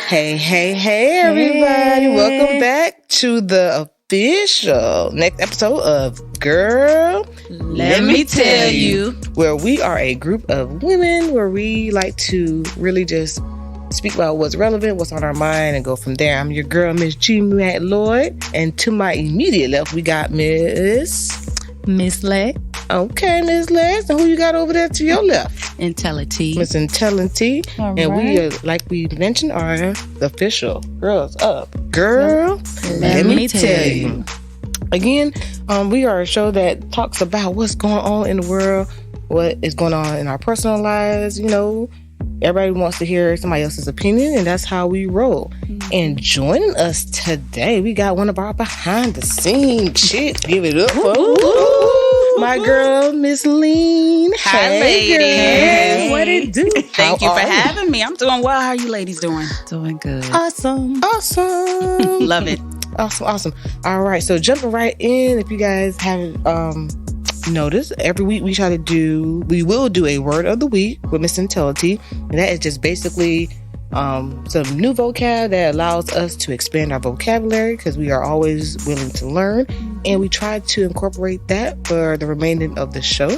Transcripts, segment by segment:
Hey, everybody. Welcome back to the official next episode of Girl, Let me tell you. Where we are a group of women where we like to really just speak about what's relevant, what's on our mind, and go from there. I'm your girl, Miss G. Matt Lloyd. And to my immediate left, we got Miss Lex. Okay, Miss Lex. And who you got over there to your left? Intelli-T. Miss Intelli-T. And we are, like we mentioned, are the official Girls Up. Girl, let me tell you. Again, we are a show that talks about what's going on in the world, what is going on in our personal lives. You know, everybody wants to hear somebody else's opinion, and that's how we roll. And joining us today, we got one of our behind-the-scenes chicks. Give it up for my girl, Miss Lean. Hi, ladies. What it do? Thank you for having me. I'm doing well. How are you ladies doing? Doing good. Awesome. Love it. Awesome. All right, so jumping right in, if you guys haven't noticed, every week we will do a word of the week with Miss Intelli-T, and that is just basically some new vocab that allows us to expand our vocabulary, because we are always willing to learn, and we try to incorporate that for the remainder of the show.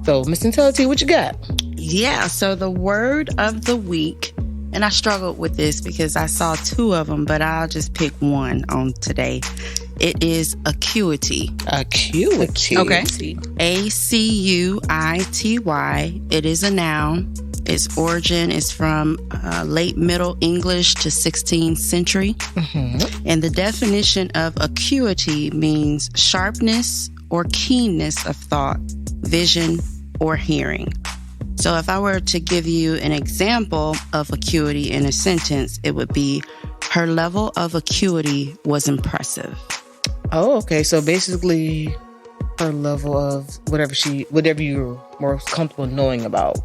So, Miss Intelli-T, what you got? Yeah, so the word of the week, and I struggled with this because I saw two of them, but I'll just pick one on today. It is acuity. Acuity. Okay. Acuity. It is a noun. Its origin is from late Middle English to 16th century. Mm-hmm. And the definition of acuity means sharpness or keenness of thought, vision, or hearing. So if I were to give you an example of acuity in a sentence, it would be, her level of acuity was impressive. Oh, okay. So basically, her level of whatever you're more comfortable knowing about,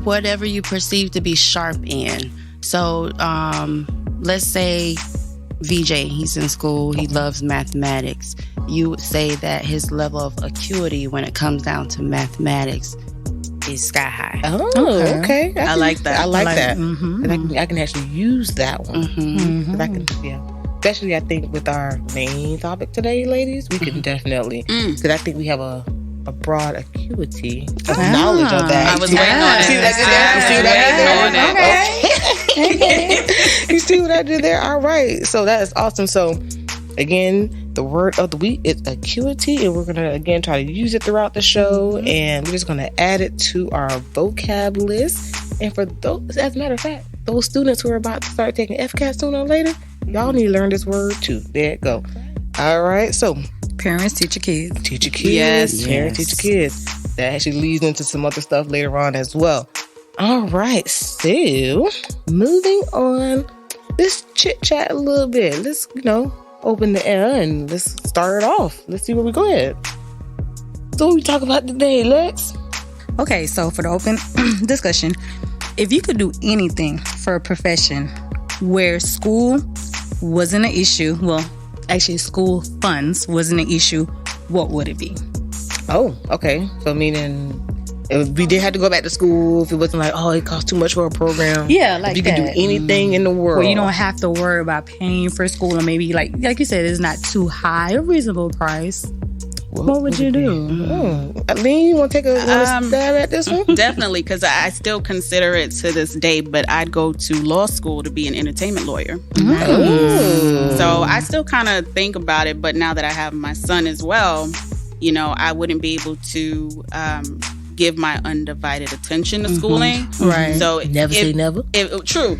whatever you perceive to be sharp in. So let's say VJ, he's in school, he loves mathematics. You would say that his level of acuity when it comes down to mathematics is sky high. Oh, okay. I like that. I like that. Mm-hmm. And I can actually use that one. Mm-hmm. I can, especially I think with our main topic today, ladies, we can definitely, because I think we have a broad acuity of knowledge of that. I was waiting on it. See what I did there? You see what I did there? All right. So that is awesome. So again, the word of the week is acuity, and we're going to, again, try to use it throughout the show, and we're just going to add it to our vocab list. And for those, as a matter of fact, those students who are about to start taking FCAT sooner or later, y'all need to learn this word too. There it go. All right, so parents teach your kids. Teach your kids. Yes. Parents teach your kids. That actually leads into some other stuff later on as well. All right, so moving on, let's chit chat a little bit. Let's, open the air and let's start it off. Let's see where we go ahead. So what we talk about today, Lex? Okay, so for the open discussion, if you could do anything for a profession where school wasn't an issue, well, actually school funds wasn't an issue, what would it be? Oh, okay. So meaning if we did have to go back to school, if it wasn't like, it costs too much for a program. Yeah, like if you could do anything in the world. Where you don't have to worry about paying for school, or maybe like you said, it's not too high, a reasonable price. What would you do? Aline, you want to take a stab at this one? Definitely, because I still consider it to this day, but I'd go to law school to be an entertainment lawyer. Mm-hmm. So I still kind of think about it, but now that I have my son as well, I wouldn't be able to give my undivided attention to schooling. Right. So never say never. True.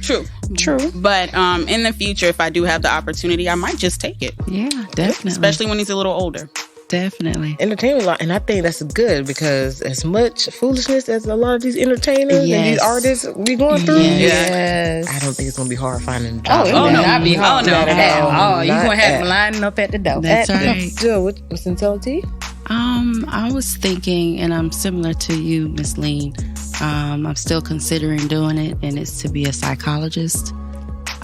But in the future, if I do have the opportunity, I might just take it. Yeah, definitely. Especially when he's a little older. Definitely. Entertainment law, and I think that's good, because as much foolishness as a lot of these entertainers and these artists be going through, yes. I don't think it's going to be hard finding a job. It would not be hard. No. You're going to have them lining up at the door. That's right. Jill, what's Intelli-T? I was thinking, and I'm similar to you, Miss Lean. I'm still considering doing it, and it's to be a psychologist.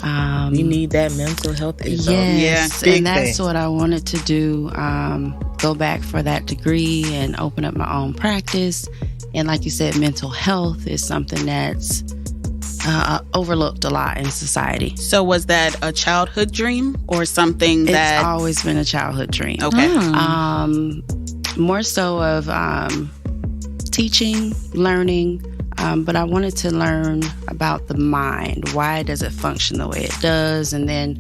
We need that mental health. Yes, big and that's thing. what I wanted to do. Go back for that degree and open up my own practice. And like you said, mental health is something that's overlooked a lot in society. So was that a childhood dream or something that... It's always been a childhood dream. Okay. More so of teaching, learning, but I wanted to learn about the mind. Why does it function the way it does? And then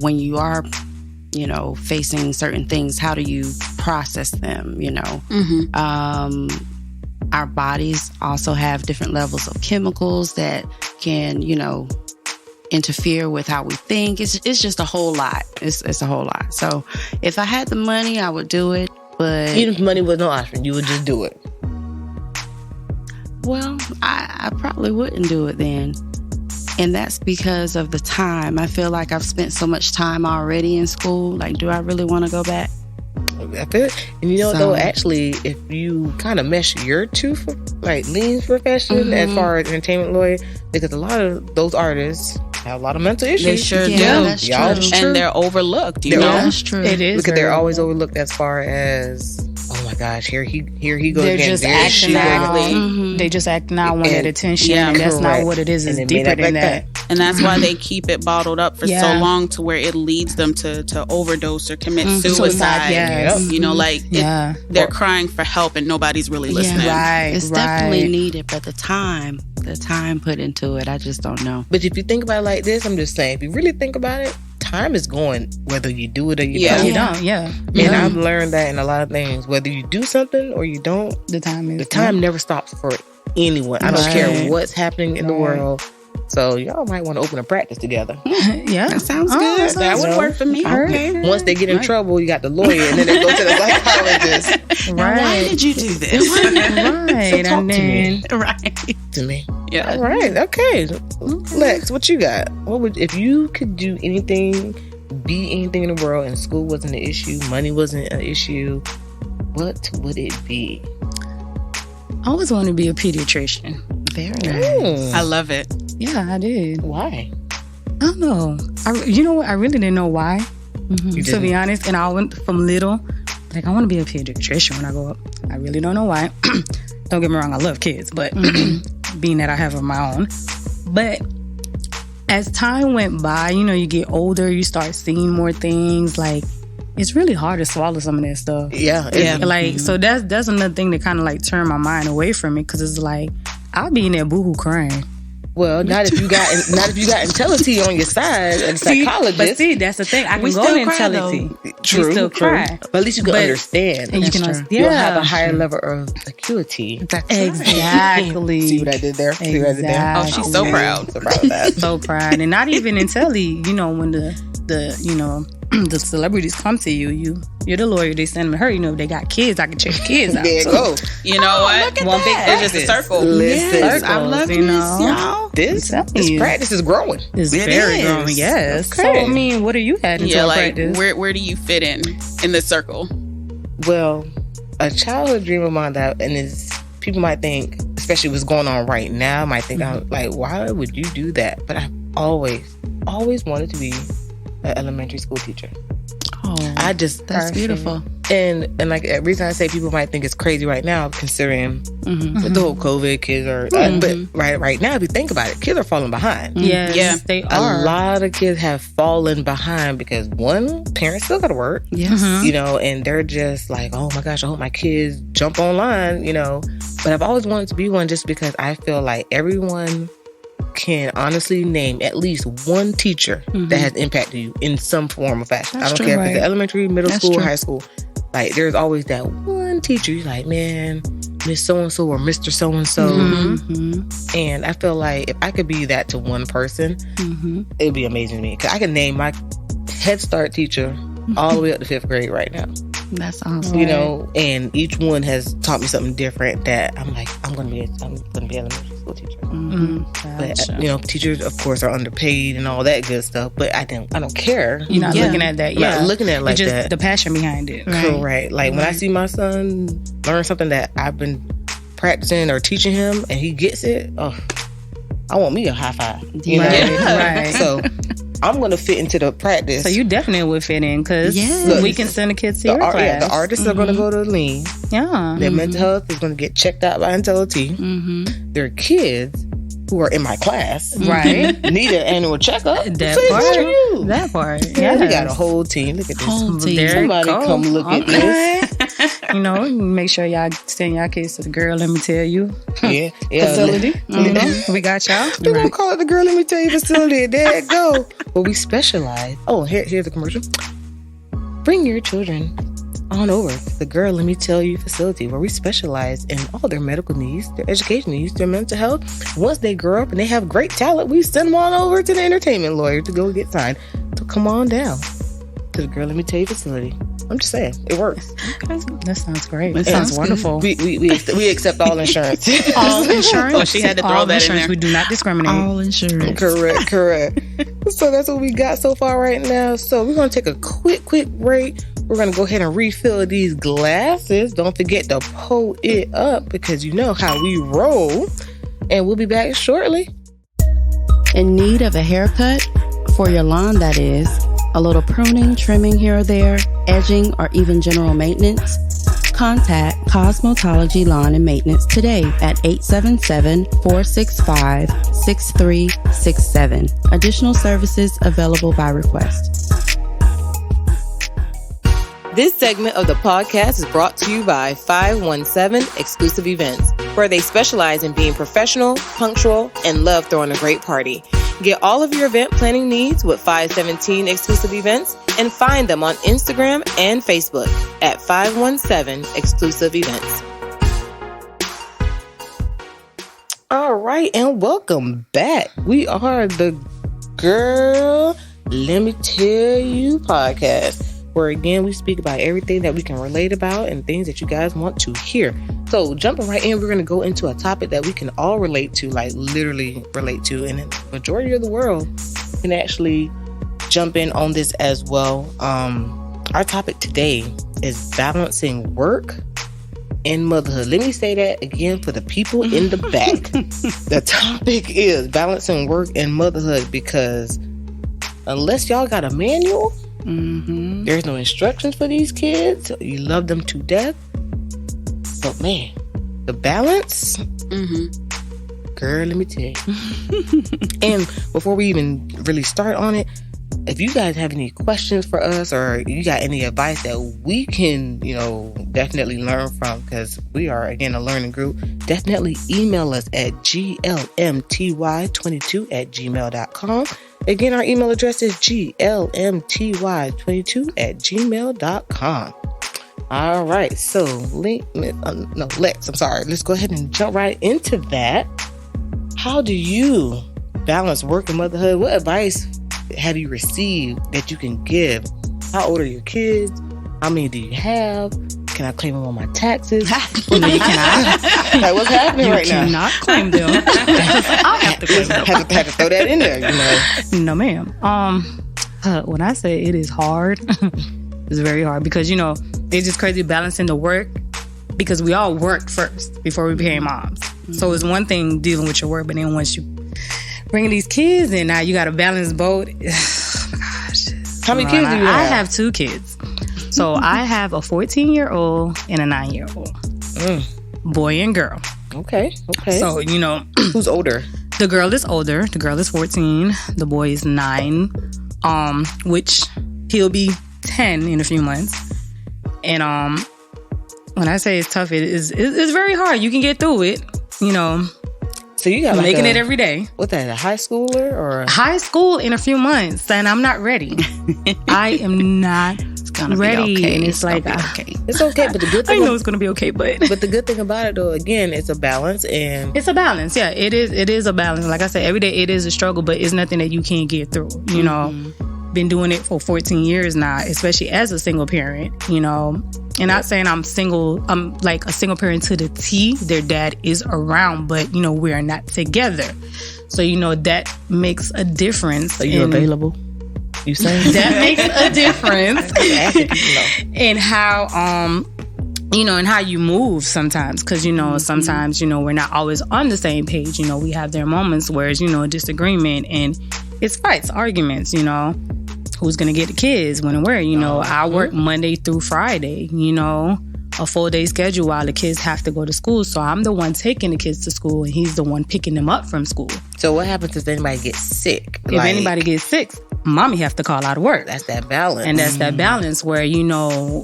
when you are, facing certain things, how do you process them, Our bodies also have different levels of chemicals that can, interfere with how we think. It's just a whole lot. It's a whole lot. So if I had the money, I would do it. But even if money was no option, you would just do it. Well, I probably wouldn't do it then. And that's because of the time. I feel like I've spent so much time already in school. Like, do I really want to go back? I feel it. And though, actually, if you kind of mesh your two, Lean's profession as far as entertainment lawyer, because a lot of those artists have a lot of mental issues. They sure do. That's true. And they're overlooked, you know? That's true. It is. Because they're always overlooked as far as, oh my gosh, here he goes They're again. just There acting she out. goes. They just acting out, want that attention, Yeah, and that's correct. not what it is. It's And they made deeper it than like that. And that's why they keep it bottled up for so Yeah. long, to where it leads them to overdose or commit suicide. Suicide, yes. They're crying for help and nobody's really listening. Right, It's definitely needed, but the time put into it, I just don't know. But if you think about it like this, I'm just saying, if you really think about it, time is going whether you do it or you don't. You don't, yeah. And I've learned that in a lot of things. Whether you do something or you don't, The time never stops for anyone. I don't Right. care what's happening in the Right. world. So y'all might want to open a practice together. Yeah. That sounds Oh, good. That would work for me. Okay. Once they get in trouble, you got the lawyer, and then they go to the psychologist. Right. Why did you do this? Right. So talk And to me. then Right. To me. Yeah. All right. Okay. Lex, what you got? If you could do anything, be anything in the world, and school wasn't an issue, money wasn't an issue, what would it be? I always wanted to be a pediatrician. Very nice. I love it. Yeah, I did. Why? I don't know. You know what? I really didn't know why, You to be didn't? honest. And I went from little, I want to be a pediatrician when I grow up. I really don't know why. Don't get me wrong, I love kids, but being that I have of my own. But as time went by, you get older, you start seeing more things. Like, it's really hard to swallow some of that stuff. Yeah. So that's another thing that kind of turned my mind away from it, because it's like I'll be in there boohoo crying. Well, not if you got IntelliT on your side and psychologist. But see, that's the thing. I can We go still to cry, IntelliT. True, We still true. cry. But at least you can understand. And you can That's true. You'll have a higher level of acuity. Exactly. See what I did there? See what I did there? Oh, she's so proud. So proud of that. So proud. And not even IntelliT, when the celebrities come to you're the lawyer, they send them to her, if they got kids, I can check the kids out. There you So, go. You know what? One big It's just a circle. Listen, Yes, I circles, love you this, know. y'all. this I'm telling you. practice is growing. It's It very is. growing, yes. Okay. So, I mean, what are you adding to Yeah, a like practice? where do you fit in the circle? Well, a childhood dream of mine people might think, especially what's going on right now, might think, I'm like, why would you do that? But I've always wanted to be an elementary school teacher. Oh, that's beautiful. And like the reason I say people might think it's crazy right now, considering the whole COVID, kids are. But right now, if you think about it, kids are falling behind. Yes, they A are. lot of kids have fallen behind because one, parents still got to work. Yes. And they're just like, oh my gosh, I hope my kids jump online. But I've always wanted to be one just because I feel like everyone can honestly name at least one teacher that has impacted you in some form or fashion. That's I don't true, care if right. it's elementary, middle That's school, true. high school. Like, there's always that one teacher. You're like, man, Miss So-and-so or Mr. So-and-so. And I feel like if I could be that to one person, it'd be amazing to me. Because I can name my Head Start teacher all the way up to 5th grade right now. That's awesome. And each one has taught me something different that I'm like, I'm gonna be an elementary school teacher. But teachers, of course, are underpaid and all that good stuff. But I don't care. You're not looking at that. I'm not looking at it like It's just that. the passion behind it. Correct. Like when I see my son learn something that I've been practicing or teaching him, and he gets it, I want me a high five. You know? Right. So I'm gonna fit into the practice. So you definitely would fit in, because Yes. we can send the kids to your class. Yeah, the artists are gonna go to Lean. Yeah. Their mental health is gonna get checked out by IntelliT. Their kids who are in my class, Right. need an annual checkup. That part. Yeah, we got a whole team. Look at this. Somebody come look at this. You know, make sure y'all send y'all kids to the girl, let me tell you. Yeah. Facility. We got y'all. We gonna call it the girl, let me tell you facility. There it go. Well, we specialize. Oh, here's a commercial. Bring your children on over to the Girl Let Me Tell You facility, where we specialize in all their medical needs, their education needs, their mental health. Once they grow up and they have great talent, we send them on over to the entertainment lawyer to go get signed. So come on down to the Girl Let Me Tell You facility. I'm just saying, it works. That sounds great. That sounds wonderful. We accept all insurance. All insurance. So she had to throw that in there. We do not discriminate. All insurance. Correct. So that's what we got so far right now. So we're going to take a quick break. We're going to go ahead and refill these glasses. Don't forget to pull it up because you know how we roll. And we'll be back shortly. In need of a haircut? For your lawn, that is. A little pruning, trimming here or there, edging, or even general maintenance? Contact Cosmetology Lawn and Maintenance today at 877-465-6367. Additional services available by request. This segment of the podcast is brought to you by 517 Exclusive Events, where they specialize in being professional, punctual, and love throwing a great party. Get all of your event planning needs with 517 Exclusive Events and find them on Instagram and Facebook at 517 Exclusive Events. All right, and welcome back. We are the Girl Let Me Tell You podcast, where again we speak about everything that we can relate about and things that you guys want to hear. So jumping right in, we're going to go into a topic that we can all relate to, like literally relate to, and the majority of the world can actually jump in on this as well. Our topic today is balancing work and motherhood. Let me say that again for the people in the back. The topic is balancing work and motherhood, because unless y'all got a manual, there's no instructions for these kids. You love them to death. But man, the balance, girl, let me tell you. And before we even really start on it, if you guys have any questions for us or you got any advice that we can, definitely learn from, because we are, again, a learning group, definitely email us at glmty22@gmail.com. Again, our email address is glmty22@gmail.com. All right, so Lex, I'm sorry. Let's go ahead and jump right into that. How do you balance work and motherhood? What advice have you received that you can give? How old are your kids? How many do you have? Can I claim them on my taxes? No, you cannot. Like, what's happening right now? You cannot claim them. I have to claim them. Had to throw that in there, No, ma'am. When I say it is hard, it's very hard because, it's just crazy balancing the work, because we all worked first before we became moms. So it's one thing dealing with your work, but then once you bring these kids in, now you got to balance both. Oh my gosh. How many kids do you have? I have 2 kids. So I have a 14-year-old and a 9-year-old. Boy and girl. Okay. So, who's older? The girl is older. The girl is 14. The boy is 9. Which he'll be 10 in a few months. And when I say it's tough, it's very hard. You can get through it, So you got making it every day. What's that, a high schooler or high school in a few months, and I'm not ready. I am not ready. Okay. And it's like okay. It's okay, but the good thing I know it's gonna be okay, but the good thing about it though, again, it's a balance, and it's a balance. Yeah, it is a balance. Like I said, every day it is a struggle, but it's nothing that you can't get through. Been doing it for 14 years now, especially as a single parent. And not saying I'm single. I'm like a single parent to the T. Their dad is around, but we're not together. So that makes a difference. Are you available? You saying that makes a difference in how and how you move sometimes, because sometimes we're not always on the same page. We have their moments where it's disagreement and it's fights, arguments. Who's gonna get the kids when and where? I work Monday through Friday. a full day schedule while the kids have to go to school. So I'm the one taking the kids to school, and he's the one picking them up from school. So what happens if anybody gets sick? If anybody gets sick, mommy have to call out of work. That's that balance. And that's that balance where,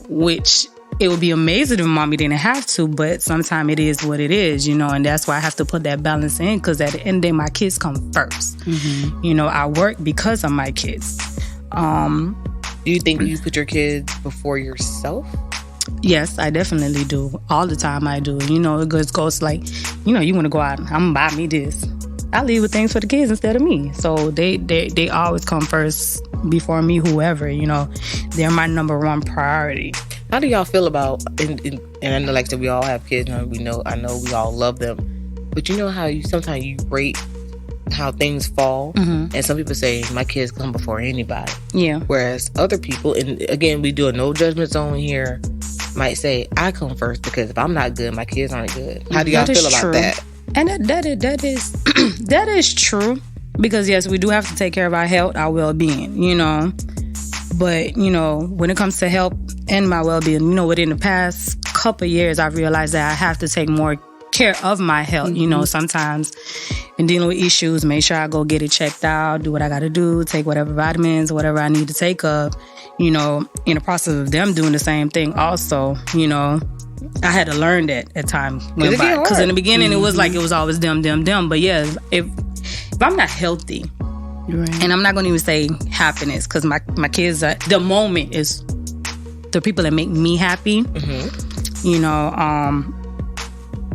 which it would be amazing if mommy didn't have to, but sometimes it is what it is, and that's why I have to put that balance in, because at the end of the day, my kids come first. I work because of my kids. Do you think you put your kids before yourself? Yes, I definitely do. All the time I do. It goes like, you want to go out, I'm going to buy me this. I leave with things for the kids instead of me. So they always come first before me, whoever, they're my number one priority. How do y'all feel about, and I know like I said, we all have kids, and I know we all love them, but you know how sometimes you rate how things fall, and some people say my kids come before anybody. Yeah. Whereas other people, and again, we do a no judgment zone here, might say I come first because if I'm not good, my kids aren't good. How do y'all feel about that? And that is that is true, because yes, we do have to take care of our health, our well-being, but when it comes to health and my well-being, within the past couple of years, I've realized that I have to take more care of my health. Sometimes in dealing with issues, make sure I go get it checked out, do what I got to do, take whatever vitamins, whatever I need to take of, in the process of them doing the same thing also, I had to learn that at times went by. Because in the beginning, it was like it was always them. But yeah, if I'm not healthy, right. And I'm not going to even say happiness, because my kids, the moment is the people that make me happy.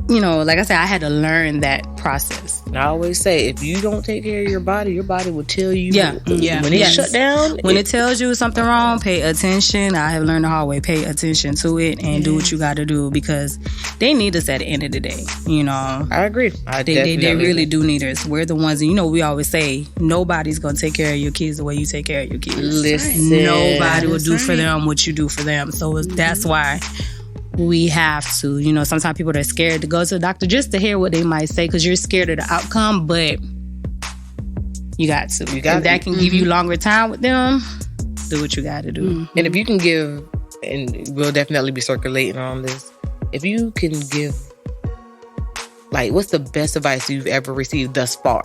Like I said, I had to learn that process. And I always say, if you don't take care of your body will tell you. When it shut down. When it tells you something wrong, pay attention. I have learned the hard way. Pay attention to it and do what you got to do, because they need us at the end of the day. I agree. They really do need us. We're the ones, we always say, nobody's going to take care of your kids the way you take care of your kids. Listen. Nobody will do for them what you do for them. So that's why we have to, sometimes people are scared to go to the doctor just to hear what they might say, because you're scared of the outcome, but you got to. If that can give you longer time with them, do what you got to do. And if you can give, and we'll definitely be circulating on this, if you can give, like, what's the best advice you've ever received thus far?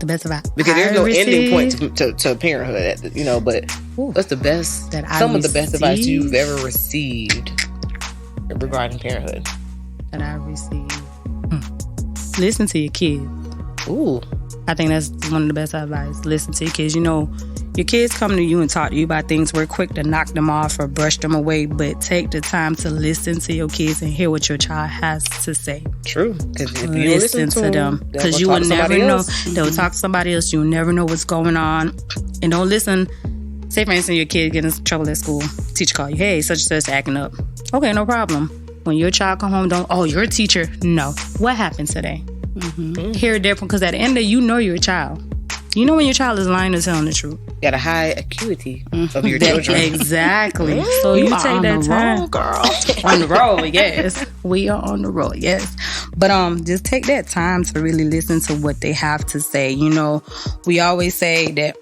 The best advice? Because there's no ending point to parenthood, but what's the best, some of the best advice you've ever received regarding parenthood? That I received. Listen to your kids. Ooh. I think that's one of the best advice. Listen to your kids. Your kids come to you and talk to you about things. We're quick to knock them off or brush them away, but take the time to listen to your kids and hear what your child has to say. True. Because if you listen to them, because you will never know. They'll talk to somebody else. You'll never know what's going on. And don't listen. Say, for instance, your kid getting in trouble at school. Teacher call you, hey, such and such acting up. Okay, no problem. When your child come home, you're a teacher. No. What happened today? Hear it different, because at the end of it, you're a child. You know when your child is lying or telling the truth. You got a high acuity of your children. Exactly. So you take that time. Girl. On the road, yes. We are on the road, yes. But just take that time to really listen to what they have to say. We always say that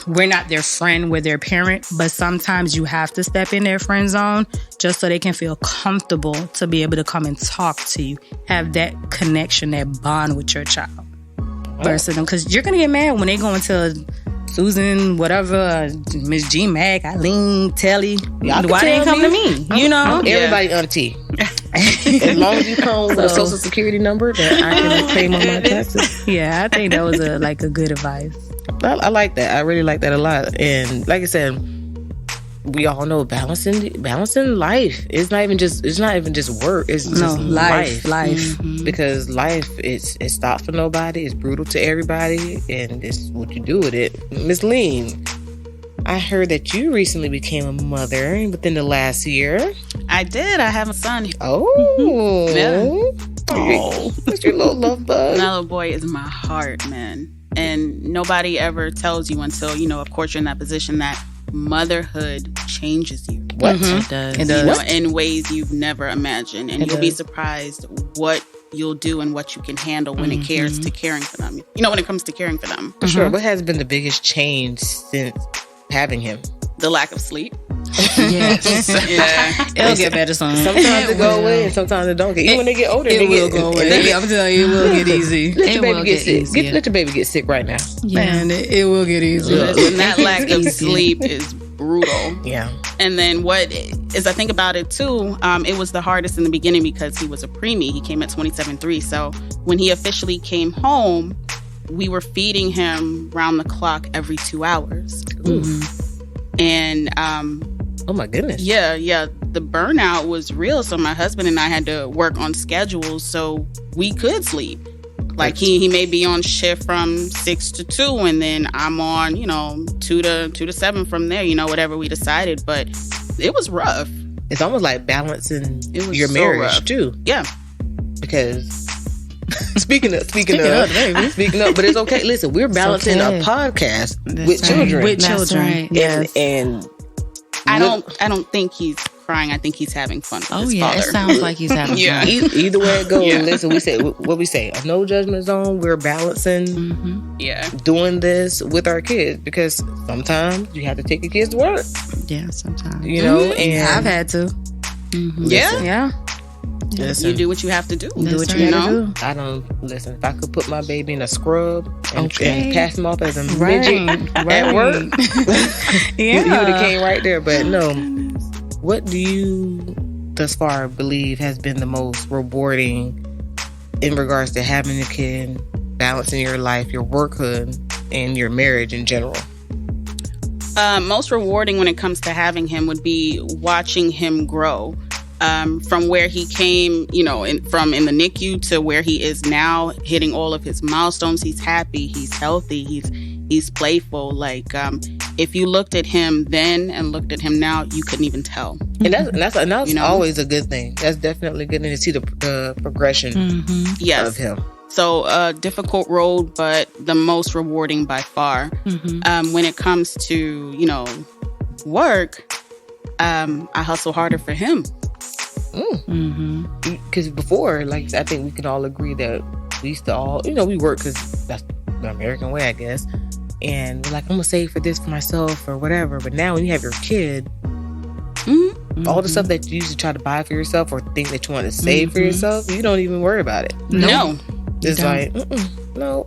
we're not their friend, we're their parent, but sometimes you have to step in their friend zone just so they can feel comfortable to be able to come and talk to you, have that connection, that bond with your child versus them. Because you're going to get mad when they go into Susan, whatever, Miss G, Mac, Eileen, Telly. Why they ain't come to me? I'm everybody auntie. As long as you come with a social security number that I can claim on my taxes. Yeah, I think that was a good advice. I like that. I really like that a lot. And like I said, we all know balancing life. It's not even just work. It's just life. Because life it stops for nobody. It's brutal to everybody, and it's what you do with it. Miss Lean, I heard that you recently became a mother within the last year. I did. I have a son. Oh, yeah. Oh, what's your little love bug? My little boy is my heart, man. And nobody ever tells you until, of course, you're in that position that motherhood changes you. What? It does. In ways you've never imagined. And you'll be surprised what you'll do and what you can handle when it comes to caring for them. When it comes to caring for them. Sure. What has been the biggest change since having him? The lack of sleep. Yes. It'll get better soon. Sometimes it go away and sometimes it don't get. Even when they get older, it will go away. I'm telling you, it will get easy. Let your baby get sick. Let your baby get sick right now. Man, it will get easy. And that lack of sleep is brutal. Yeah. And then as I think about it too, it was the hardest in the beginning because he was a preemie. He came at 27.3. So when he officially came home, we were feeding him round the clock every 2 hours. And oh my goodness. Yeah. The burnout was real. So my husband and I had to work on schedules so we could sleep. Like he may be on shift from 6 to 2, and then I'm on 2 to 7 from there. Whatever we decided, but it was rough. It's almost like balancing your so marriage rough. too. Yeah, because speaking of, but it's okay. Listen, we're balancing a podcast with children. With children, right. Yes. And I don't think he's crying. I think he's having fun with his father. It sounds like he's having fun. Either way it goes, listen, we say a no judgment zone. We're balancing doing this with our kids because sometimes you have to take your kids to work. Yeah, sometimes. And I've had to. Yeah. Listen, you do what you have to do. Do what you gotta do. I don't listen. If I could put my baby in a scrub and pass him off as a midget at work, he would have came right there. But no, what do you thus far believe has been the most rewarding in regards to having a kid, balancing your life, your workhood, and your marriage in general? Most rewarding when it comes to having him would be watching him grow. From where he came, from in the NICU to where he is now, hitting all of his milestones. He's happy, he's healthy, he's playful. Like, if you looked at him then and looked at him now, you couldn't even tell. And that's always a good thing. That's definitely good to see the progression of him. So, difficult road, but the most rewarding by far. When it comes to, work, I hustle harder for him. Because before, like I think we can all agree that we used to all, we work because that's the American way, I guess. And we're like, I'm gonna save for this for myself or whatever. But now when you have your kid, all the stuff that you used to try to buy for yourself or think that you want to save for yourself, you don't even worry about it. No. It's like, no.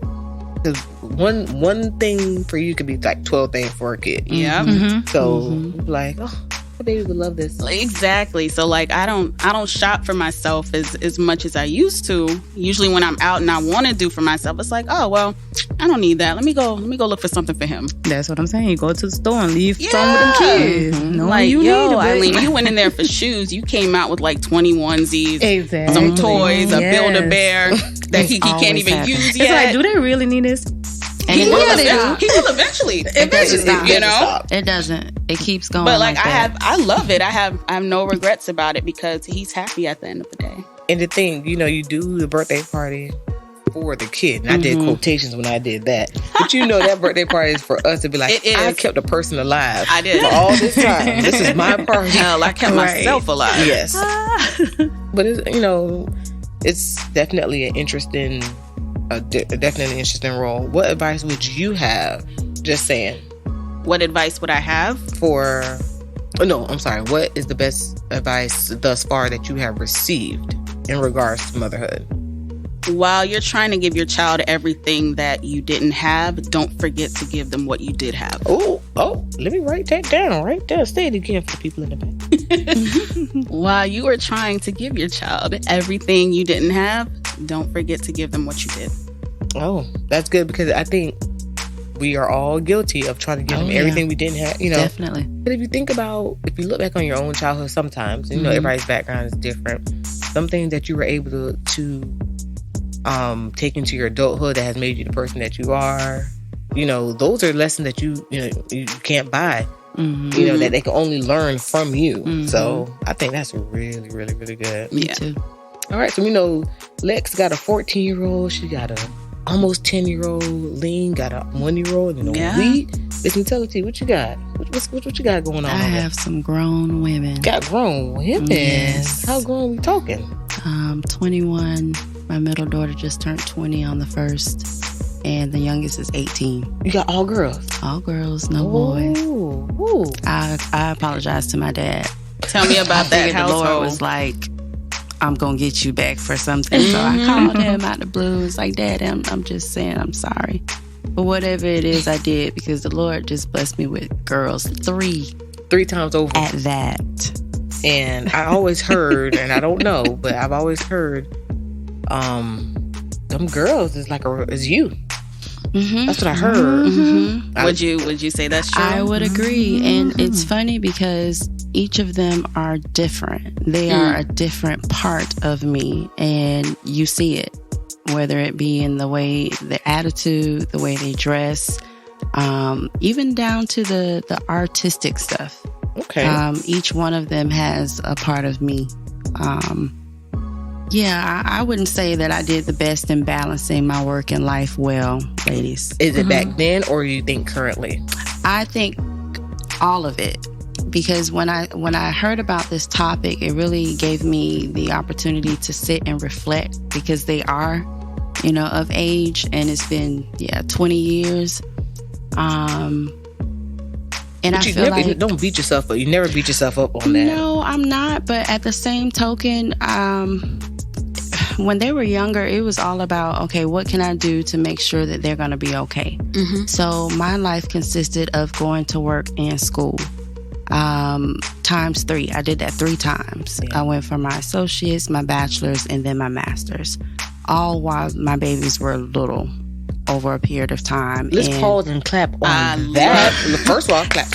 Because one thing for you could be like 12 things for a kid. Yeah. So like, my baby would love this. Exactly. So like I don't shop for myself as much as I used to. Usually when I'm out and I want to do for myself, it's like, oh well, I don't need that. Let me go look for something for him. That's what I'm saying. You go to the store and leave some with them kids. No, like, you need Eileen, you went in there for shoes. You came out with like 20 onesies, exactly, some toys, a Build-A-Bear that he can't even use yet. It's like, do they really need this? And he will eventually. It doesn't. It keeps going. But like I love it. I have no regrets about it because he's happy at the end of the day. And the thing, you do the birthday party for the kid. And I did quotations when I did that. But that birthday party is for us to be like, I kept a person alive. I did. For all this time. This is my party. Hell, I kept myself alive. Yes. But it's definitely an interesting role. What advice would you have? Just saying. What advice would I have? What is the best advice thus far that you have received in regards to motherhood? While you're trying to give your child everything that you didn't have, don't forget to give them what you did have. Oh, let me write that down right there. Say it again for the people in the back. While you are trying to give your child everything you didn't have, don't forget to give them what you did. Oh, that's good because I think we are all guilty of trying to give them everything we didn't have, Definitely. But if you look back on your own childhood sometimes, everybody's background is different. Some things that you were able to take into your adulthood that has made you the person that you are, those are lessons that you can't buy. That they can only learn from you. So I think that's really, really, really good. Me too. All right, so we know Lex got a 14-year-old. She got a almost 10-year-old. Lean got a 1-year-old. We listen, tell it to you. What you got? What you got going on? I have some grown women. Got grown women? Yes. How grown we talking? 21. My middle daughter just turned 20 on the 1st. and the youngest is 18. You got all girls? All girls, no boys. Ooh. I apologize to my dad. Tell me about that household. The Lord was like, I'm going to get you back for something. So I called him out the blue. It's like, Dad, I'm just saying I'm sorry. But whatever it is, I did because the Lord just blessed me with girls. Three times over. At that. And I always heard, and I don't know, but I've always heard, them girls is you. Mm-hmm. That's what I heard. Mm-hmm. Would you say that's true? I would agree. And it's funny because each of them are different. They are a different part of me, and you see it, whether it be in the way, the attitude, the way they dress, even down to the artistic stuff. Okay. Each one of them has a part of me. I wouldn't say that I did the best in balancing my work and life well, ladies. Is it back then, or you think currently? I think all of it. Because when I heard about this topic, it really gave me the opportunity to sit and reflect, because they are, of age, and it's been 20 years. And I feel like, don't beat yourself up. You never beat yourself up on that. No, I'm not. But at the same token, when they were younger, it was all about, okay, what can I do to make sure that they're going to be okay? Mm-hmm. So my life consisted of going to work and school. Times 3. I did that 3 times. Yeah. I went for my associates, my bachelor's, and then my master's. All while my babies were little. Over a period of time. Let's pause and clap on that. First of all, clap.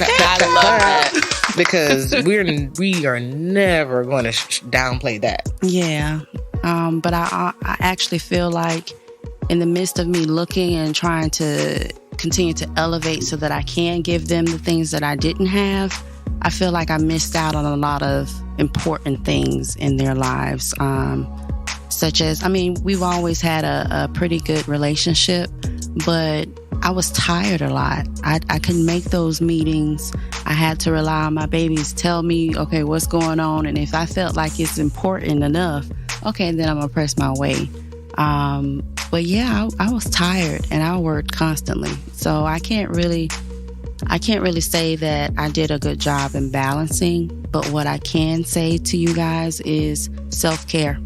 Because we are never going to downplay that. Yeah. But I actually feel like in the midst of me looking and trying to continue to elevate so that I can give them the things that I didn't have, I feel like I missed out on a lot of important things in their lives. Such as, we've always had a pretty good relationship, but I was tired a lot. I couldn't make those meetings. I had to rely on my babies tell me, okay, what's going on? And if I felt like it's important enough, okay, then I'm going to press my way. But yeah, I was tired and I worked constantly. So I can't really say that I did a good job in balancing. But what I can say to you guys is self-care.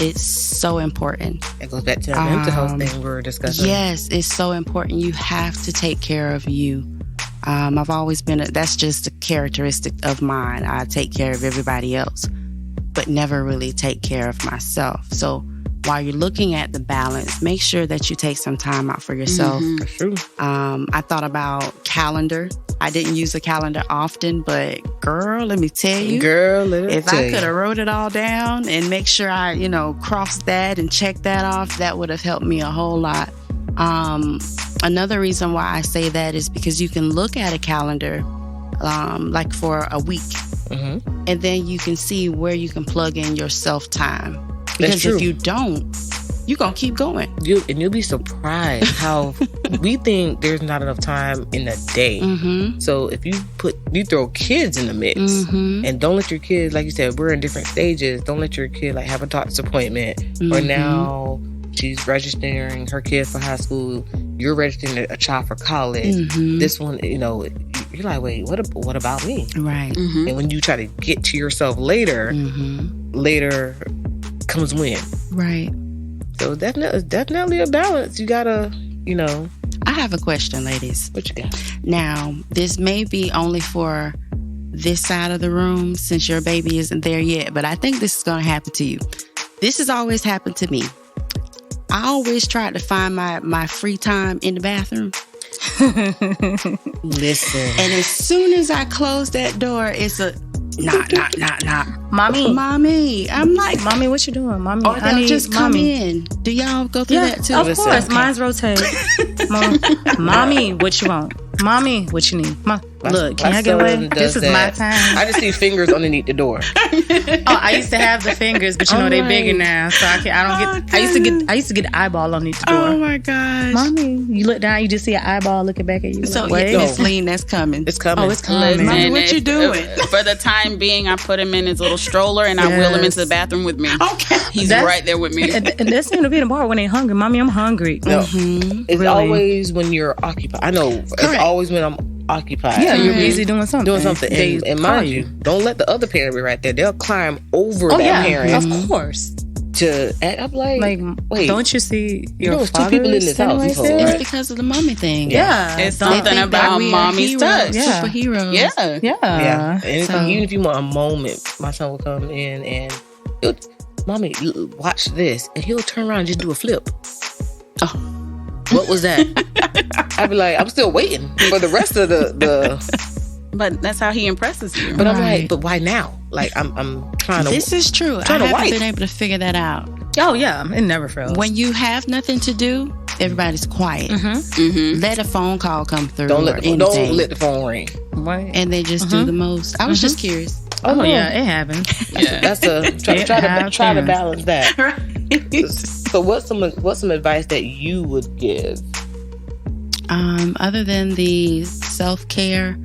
It's so important. It goes back to the mental health thing we were discussing. Yes, it's so important. You have to take care of you. I've always been, that's just a characteristic of mine. I take care of everybody else, but never really take care of myself. So while you're looking at the balance, make sure that you take some time out for yourself. Mm-hmm. That's true. I thought about calendar. I didn't use a calendar often, but girl, let me tell you. If I could have wrote it all down and make sure I, crossed that and checked that off, that would have helped me a whole lot. Another reason why I say that is because you can look at a calendar like for a week, and then you can see where you can plug in your self-time. Because if you don't, you're going to keep going. You'll be surprised how we think there's not enough time in a day. Mm-hmm. So if you throw kids in the mix, and don't let your kids, like you said, we're in different stages. Don't let your kid have a doctor's appointment, or now she's registering her kid for high school. You're registering a child for college. This one, you're like, wait, what about me? Right. And when you try to get to yourself later comes when. Right. So definitely a balance. You gotta, I have a question, ladies. What you got? Now, this may be only for this side of the room since your baby isn't there yet, but I think this is going to happen to you. This has always happened to me. I always tried to find my free time in the bathroom. Listen. And as soon as I close that door, it's a knock. Mommy. I'm like, Mommy, what you doing? Mommy, or they'll just come in. Do y'all go through that too? Of course. Okay. Mine's rotate. Mommy, what you want? Mommy, what you need? Look, can I get away? This is my time. I just see fingers underneath the door. I used to have the fingers, but they bigger now, so I don't get. I used to get the eyeball underneath the door. Oh my gosh, mommy! You look down, you just see an eyeball looking back at you. So Miss Lean, that's coming. It's coming. Oh, it's coming. Mommy, what you doing? For the time being, I put him in his little stroller and I wheel him into the bathroom with me. Okay, he's right there with me. And that's going to be tomorrow when they're hungry. Mommy, I'm hungry. No, it's always when you're occupied. I know. Correct. It's always when I'm occupied. Yeah, you're busy doing something. And mind you, don't let the other parent be right there. They'll climb over that parent. Of course. To act up like wait, don't you see your father? 2 people in this house. It's because of the mommy thing. Yeah. It's something about mommy's touch. Yeah. Superheroes. Yeah. And even if you want a moment, my son will come in and he'll, mommy, watch this, and he'll turn around and just do a flip. Oh, what was that? I'd be like, I'm still waiting for the rest of the But that's how he impresses you. But I'm like, but why now? Like, I'm trying to. This is true. I haven't been able to figure that out. Oh yeah, it never fails. When you have nothing to do, everybody's quiet. Let a phone call come through. Don't let the phone ring. Right. And they just do the most. I was just curious. Oh yeah, it happens. Yeah, that's try to balance that. Right. So what's some advice that you would give? Other than the self-care,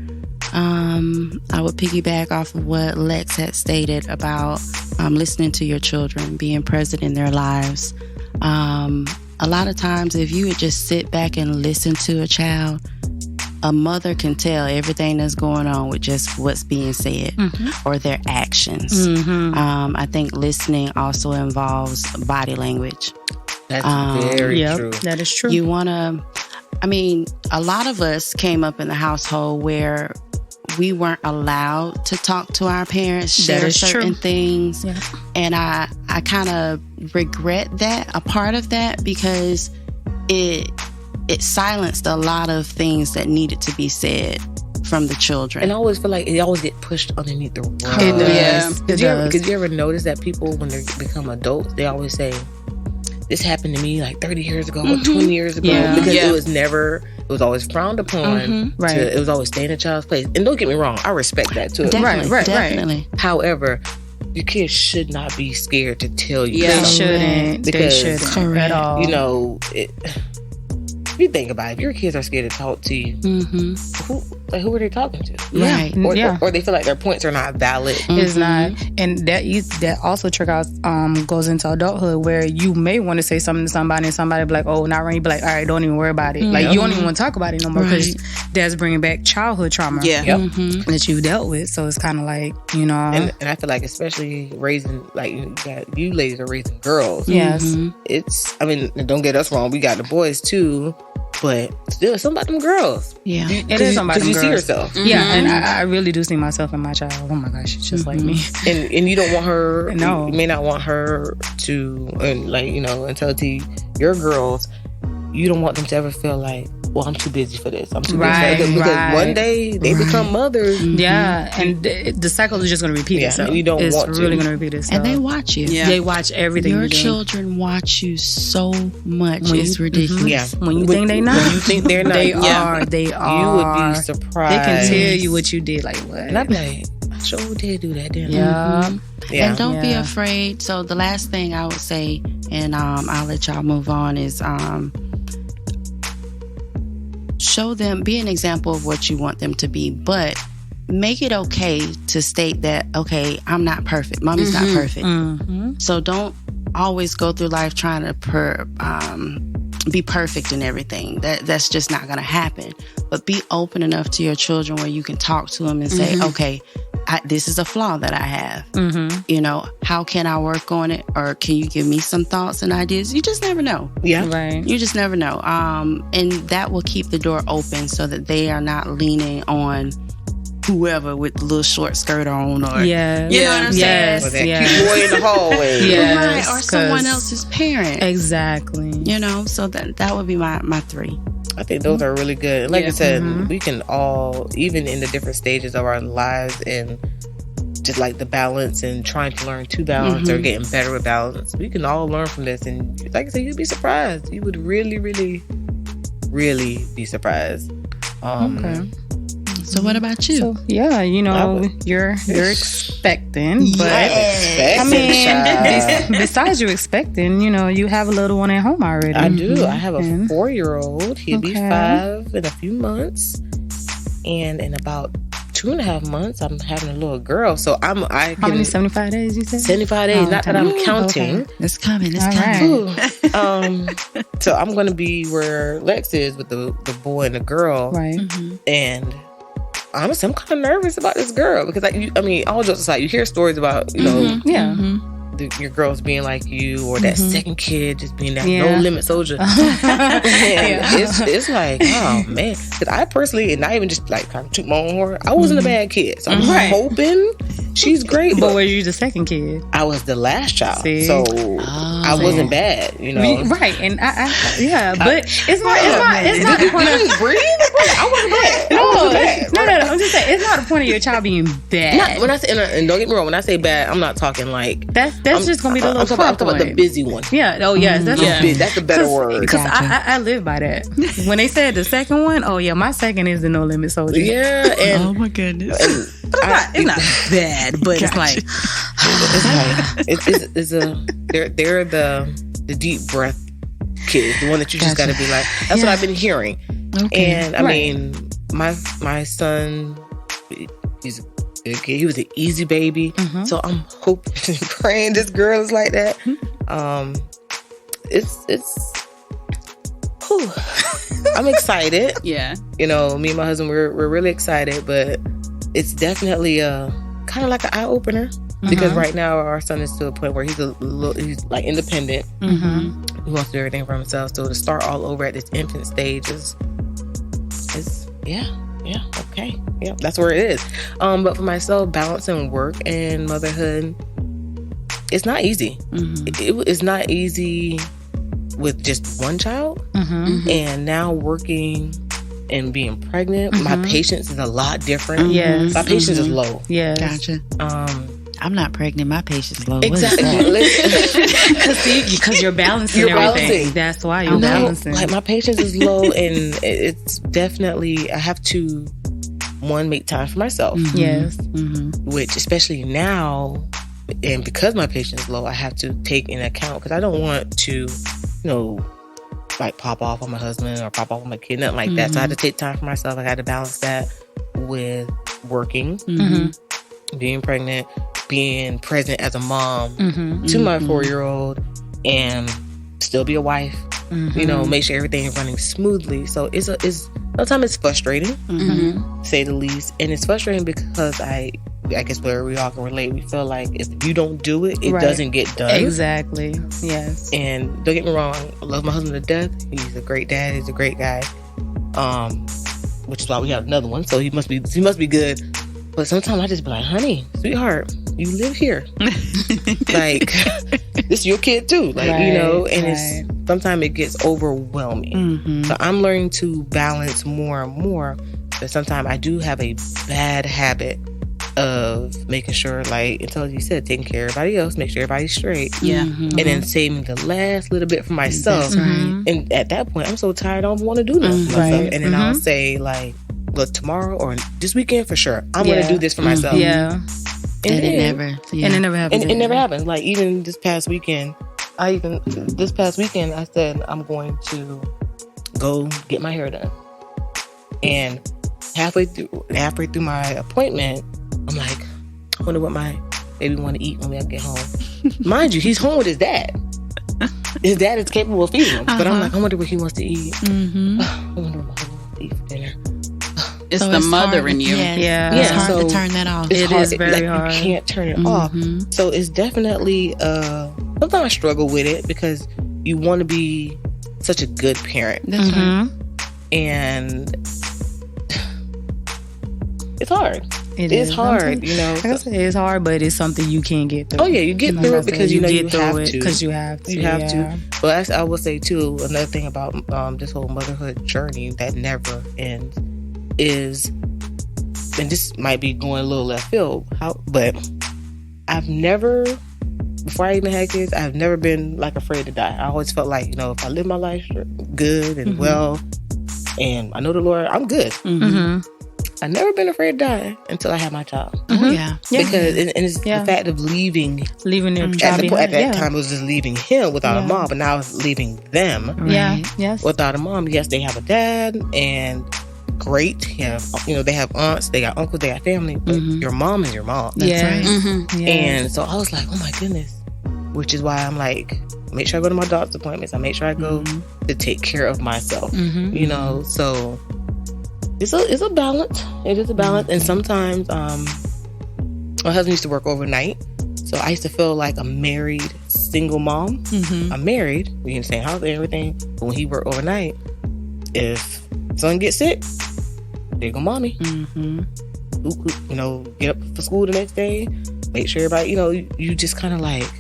I would piggyback off of what Lex had stated about listening to your children, being present in their lives. A lot of times, if you would just sit back and listen to a child, a mother can tell everything that's going on with just what's being said or their actions. I think listening also involves body language. That's very true. That is true. You want to, a lot of us came up in the household where we weren't allowed to talk to our parents, share certain things. Yeah. And I kind of regret that, a part of that, because it silenced a lot of things that needed to be said from the children. And I always feel like it always get pushed underneath the rug. It does. Because you ever notice that people, when they become adults, they always say, this happened to me like 30 years ago or 20 years ago. Yeah. Because it was always frowned upon. Right. It was always stay in a child's place. And don't get me wrong, I respect that too. Definitely. However, your kids should not be scared to tell you. They shouldn't. They shouldn't at all. You know, if you think about it, if your kids are scared to talk to you, who are they talking to? Right. Or they feel like their points are not valid. It's not. And that also goes into adulthood, where you may want to say something to somebody and somebody be like, oh, not right. You be like, all right, don't even worry about it. Like, you don't even want to talk about it no more, because that's bringing back childhood trauma that you've dealt with. So it's kind of like, you know. And I feel like, especially raising, like, you ladies are raising girls. Yes. It's, don't get us wrong, we got the boys too. But still, something about them girls. Yeah. It is something about them girls. Because you see yourself. Yeah, and I really do see myself in my child. Oh my gosh, she's just like me. And you don't want her, no. You may not want her to, until your girls, you don't want them to ever feel like, well, I'm too busy for this. I'm too busy for this. Because one day they become mothers. Yeah, and the cycle is just going to repeat itself. And you don't want It's really going to repeat itself. And they watch you. Yeah. They watch everything Your children watch you so much. It's ridiculous. Yeah. When you think they not. When you think they're not. They are. They are. You would be surprised. They can tell you what you did. Like, what? And I'm like, I sure did do that, didn't I? Yeah. And don't be afraid. So the last thing I would say, and I'll let y'all move on, is show them, be an example of what you want them to be, but make it okay to state that, okay, I'm not perfect. Mommy's not perfect. So don't always go through life trying to be perfect in everything. That's just not going to happen. But be open enough to your children where you can talk to them and say, okay, this is a flaw that I have. How can I work on it? Or can you give me some thoughts and ideas? You just never know. Yeah. Right. You just never know. And that will keep the door open so that they are not leaning on whoever with the little short skirt on, or you know what I'm saying? Or that cute boy in the hallway. Right. Or someone else's parent. Exactly. So that would be my 3. I think those are really good. Like I said, we can all, even in the different stages of our lives, and just like the balance and trying to learn to balance or getting better at balance, we can all learn from this. And like I said, you'd be surprised. You would really, really, really be surprised. Okay. So what about you? So, yeah, you know, you're expecting, but I mean, besides you expecting, you know, you have a little one at home already. I do. I have a 4-year-old. He'll be 5 in a few months, and in about 2.5 months, I'm having a little girl. So how many 75 days you said? 75 days. Not that I'm counting. Okay. It's coming. It's coming. Right. So I'm going to be where Lex is with the boy and the girl. Right. And honestly, I'm kind of nervous about this girl because, all jokes aside, you hear stories about, you know, your girls being like you, or that second kid just being that no limit soldier. And it's like, oh man, because I personally, and not even just like kind of toot my own horn, I wasn't a bad kid, so I'm hoping she's great. But were you the second kid? I was the last child, so I wasn't bad, you know. Right, and I but it's not the point of breathe. I wasn't bad. No. I'm just saying it's not the point of your child being bad. Not, when I say, and don't get me wrong, when I say bad, I'm not talking like that's just gonna be the little. I'm talking about the busy one. Yeah. Oh yes, that's a better word. Because I live by that. When they said the second one, oh yeah, my second is the no limit soldier. Yeah. And, oh my goodness. It's not bad, but it's like they're the deep breath kids, the one that you just got to be like. That's what I've been hearing. Okay. And I mean, my son, he's a good kid. He was an easy baby, so I'm hoping, praying this girl is like that. Whew. I'm excited. Yeah, you know, me and my husband, we're really excited, but it's definitely kind of like an eye opener. Because right now our son is to a point where he's he's like independent. He wants to do everything for himself. So to start all over at this infant stage is okay. Yeah, that's where it is. But for myself, balancing work and motherhood, it's not easy. It's not easy with just one child. And now working and being pregnant, my patience is a lot different. Yes. My patience is low. Yeah. Gotcha. I'm not pregnant. My patience low. Exactly. Because you're balancing everything. That's why you're balancing. Like my patience is low, and it's definitely, I have to, one, make time for myself. Yes. Which, especially now, and because my patience is low, I have to take into account, because I don't want to, you know, like pop off on my husband or pop off on my kid, nothing like that. So I had to take time for myself. I had to balance that with working, being pregnant, being present as a mom to my 4-year-old, and still be a wife. You know, make sure everything is running smoothly. So sometimes it's frustrating, to say the least, and it's frustrating because I guess where we all can relate. We feel like if you don't do it, it doesn't get done. Exactly. Yes. And don't get me wrong, I love my husband to death. He's a great dad. He's a great guy. Which is why we have another one. So he must be good. But sometimes I just be like, honey, sweetheart, you live here. Like, this is your kid too. Like, you know, and it's sometimes it gets overwhelming. So I'm learning to balance more and more. But sometimes I do have a bad habit of making sure, like, until you said, taking care of everybody else, make sure everybody's straight. And then saving the last little bit for myself. And at that point, I'm so tired, I don't want to do nothing for myself. And then I'll say, like, look, tomorrow or this weekend for sure, I'm going to do this for myself. Yeah. And it never happens. And it never happens. Like, even this past weekend, I said I'm going to go get my hair done. And halfway through my appointment, I'm like, I wonder what my baby want to eat when we get home. Mind you, he's home with his dad. His dad is capable of feeding him. But I'm like, I wonder what he wants to eat. I wonder what my husband wants to eat for dinner. It's so the mother in you. It's hard to turn that off. It is very hard. You can't turn it off. So it's definitely, sometimes I struggle with it because you want to be such a good parent. That's right. And it's hard. It's hard, you know. Like I said, it's hard, but it's something you can get through. Oh yeah, you get through it because you have to. Because you have to. You have to. But I will say too, another thing about this whole motherhood journey that never ends is, and this might be going a little left field, but I've never, before I even had kids, I've never been like afraid to die. I always felt like, you know, if I live my life good and well, and I know the Lord, I'm good. I've never been afraid to die until I had my child. Oh, yeah. Because it's the fact of leaving their child at behind. that time, it was just leaving him without a mom, but now it's leaving them without a mom. Yes, they have a dad, and great. They have aunts, they got uncles, they got family, but your mom is your mom. That's right. And so I was like, oh my goodness. Which is why I'm like, make sure I go to my doctor's appointments. I make sure I go to take care of myself. You know, so it's a balance. It is a balance. And sometimes my husband used to work overnight, so I used to feel like a married single mom. I'm married, we in the same house and everything, but when he worked overnight, if son gets sick, there go mommy. You know, get up for school the next day, make sure everybody, you know, you just kind of like,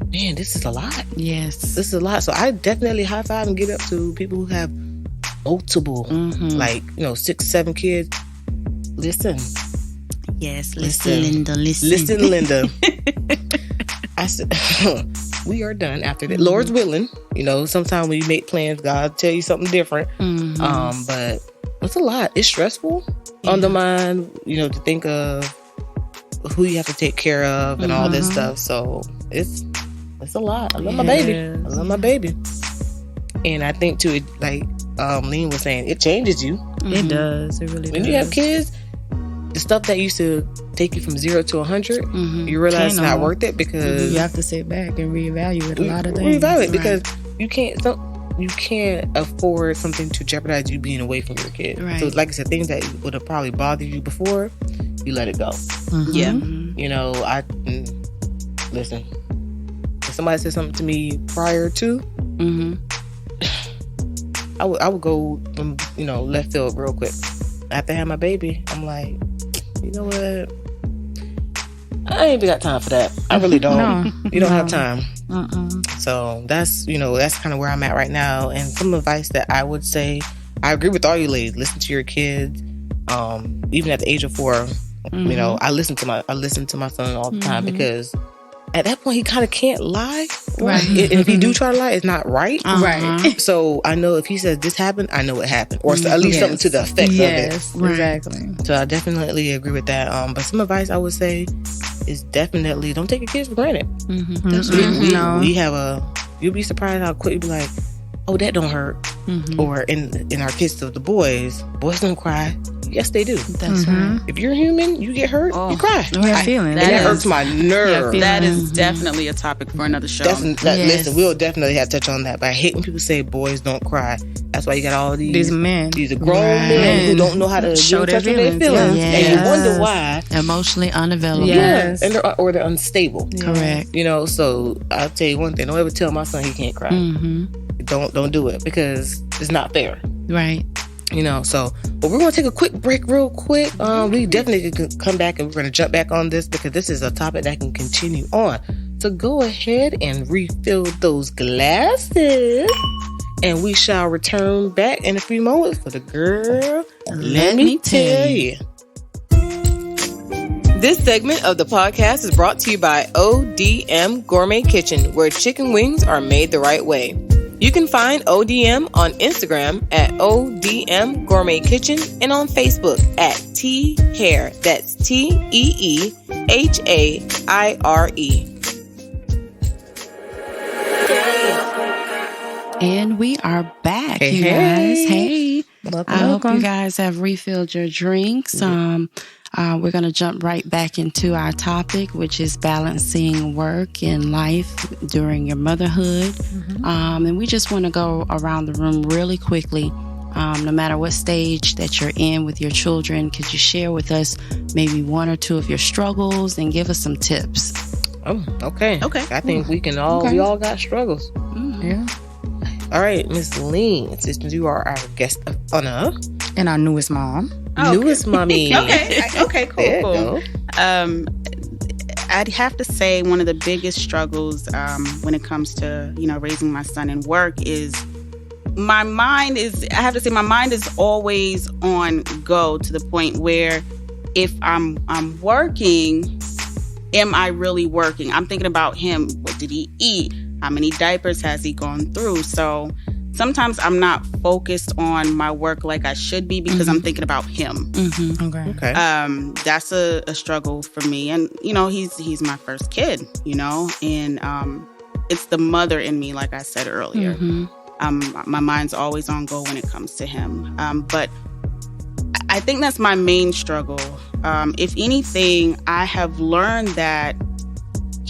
man, this is a lot. Yes, this is a lot. So I definitely high five and give up to people who have multiple, like, you know, 6, 7 kids. Listen. Yes, listen, Linda. Listen, Linda. I said, we are done after that. Lord's willing. You know, sometimes when you make plans, God tell you something different. But it's a lot. It's stressful on the mind, you know, to think of who you have to take care of and all this stuff. So it's a lot. I love my baby. I love my baby. And I think too, like Lean was saying, it changes you. It does. It really does. When you have kids, the stuff that used to take you from 0 to 100, you realize it's not worth it, because you have to sit back and reevaluate a lot of things. Reevaluate, because you can't afford something to jeopardize you being away from your kid. Right. So like I said, things that would have probably bothered you before, you let it go. You know, listen. If somebody said something to me prior to, I would go from, you know, left field real quick. After I had my baby, I'm like, you know what? I ain't even got time for that. I really don't. You don't have time. So that's kind of where I'm at right now. And some advice that I would say, I agree with all you ladies. Listen to your kids. Even at the age of 4, you know, I listen to my son all the time, because at that point he kind of can't lie. Right. And if he do try to lie, it's not right. Right. So I know if he says this happened, I know it happened, or at least something to the effect of it. Exactly. So I definitely agree with that. But some advice I would say is definitely don't take your kids for granted. We have you'll be surprised how quick you be like, oh, that don't hurt. Or in our kids, the boys don't cry. Yes, they do. That's right. If you're human, you get hurt, you cry. That hurts my nerve. That is definitely a topic for another show. Listen, we'll definitely have to touch on that. But I hate when people say boys don't cry. That's why you got all these men, these grown men who don't know how to show their feelings. And you wonder why. Emotionally unavailable. Yes. And they're unstable. Correct. You know, so I'll tell you one thing. Don't ever tell my son he can't cry. Don't do it, because it's not fair. Right. You know, so, but we're going to take a quick break real quick. We definitely can come back and we're going to jump back on this, because this is a topic that can continue on. So go ahead and refill those glasses, and we shall return back in a few moments for the girl. Let me tell you. This segment of the podcast is brought to you by ODM Gourmet Kitchen, where chicken wings are made the right way. You can find ODM on Instagram at ODM Gourmet Kitchen and on Facebook at TEEHAIRE. That's TEEHAIRE. And we are back, you guys. Hey. I hope you guys have refilled your drinks. We're going to jump right back into our topic, which is balancing work and life during your motherhood. And we just want to go around the room really quickly. No matter what stage that you're in with your children, could you share with us maybe 1 or 2 of your struggles and give us some tips? Oh, okay. I think we all got struggles. Yeah. All right, Miss Lean, since you are our guest of honor. And our newest mom. Newest mommy. Okay, cool. I'd have to say one of the biggest struggles when it comes to, you know, raising my son and work is my mind is always on go, to the point where if I'm working, am I really working? I'm thinking about him. What did he eat? How many diapers has he gone through? So sometimes I'm not focused on my work like I should be because I'm thinking about him. Okay. That's a struggle for me. And, you know, he's my first kid, you know, and it's the mother in me, like I said earlier. My mind's always on go when it comes to him. But I think that's my main struggle. If anything, I have learned that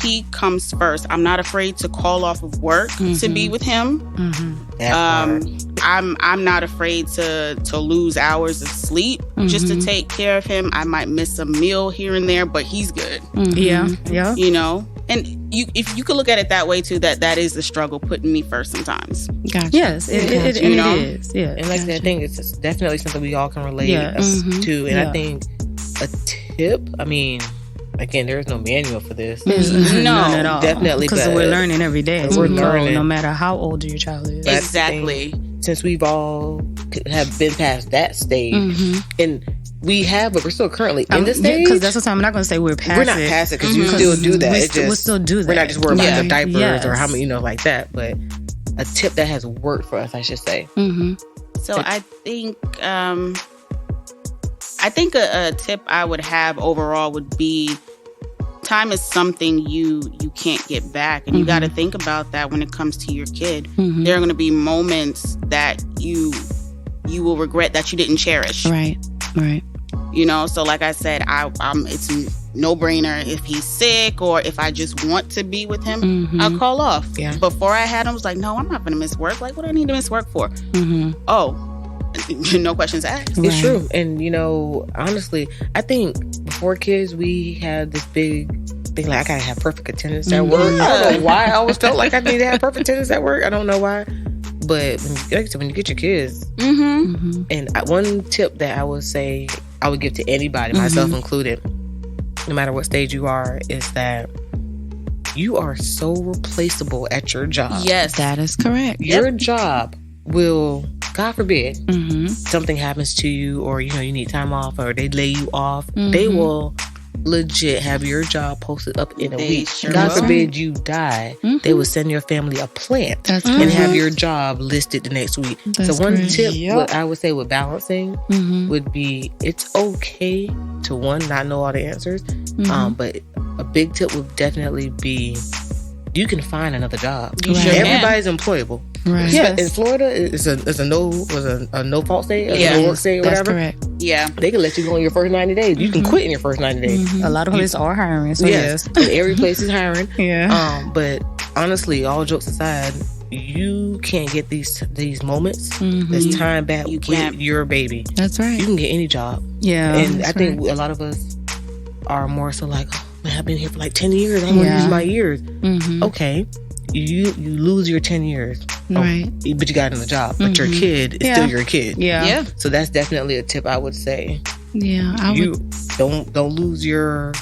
he comes first. I'm not afraid to call off of work to be with him. I'm not afraid to lose hours of sleep just to take care of him. I might miss a meal here and there, but he's good. Yeah. You know, and if you could look at it that way too, that is the struggle, putting me first sometimes. Gotcha. Yes, it is. Yeah, and like I said, I think it's definitely something we all can relate to. And I think a tip. I mean, again, there's no manual for this. No, none at all. Definitely, because we're learning every day. We're learning, no matter how old your child is. Exactly. Since we've all have been past that stage, and we have, but we're still currently in this stage. Because that's what I'm not going to say we're past it. We're not past it because you still do that. We'll still do that. We're not just worried about the diapers or how many, you know, like that. But a tip that has worked for us, I should say. So I think a tip I would have overall would be, time is something you can't get back, and you got to think about that when it comes to your kid. There are going to be moments that you will regret that you didn't cherish. Right. You know, so like I said, it's no brainer. If he's sick or if I just want to be with him, I'll call off. Yeah. Before I had him, I was like, no, I'm not going to miss work. Like, what do I need to miss work for? Oh, no questions asked. It's true. And, you know, honestly, I think before kids, we had this big thing like, I gotta have perfect attendance at work. I don't know why I always felt like I need to have perfect attendance at work. I don't know why. But when you get your kids, and one tip that I would say I would give to anybody, myself included, no matter what stage you are, is that you are so replaceable at your job. Yes, that is correct. Your job will, God forbid, something happens to you, or you know you need time off, or they lay you off. They will legit have your job posted up in a week. Sure God will. forbid you die, they will send your family a plant and have your job listed the next week. So one tip, what I would say with balancing would be, it's okay to not know all the answers, but a big tip would definitely be, you can find another job. Everybody's employable. Right. Yes. In Florida, it's a no fault state, no work state, whatever. That's correct. Yeah. They can let you go in your first 90 days. You can quit in your first 90 days. A lot of places are hiring. So yes. And every place is hiring. But honestly, all jokes aside, you can't get these moments, this time back with your baby. That's right. You can get any job. Yeah. And I think a lot of us are more so like, oh man, I've been here for like 10 years. I'm going to use my years. Okay. You lose your 10 years. Right. But you got in the job. But your kid is still your kid. Yeah. So that's definitely a tip I would say. Yeah. Don't lose your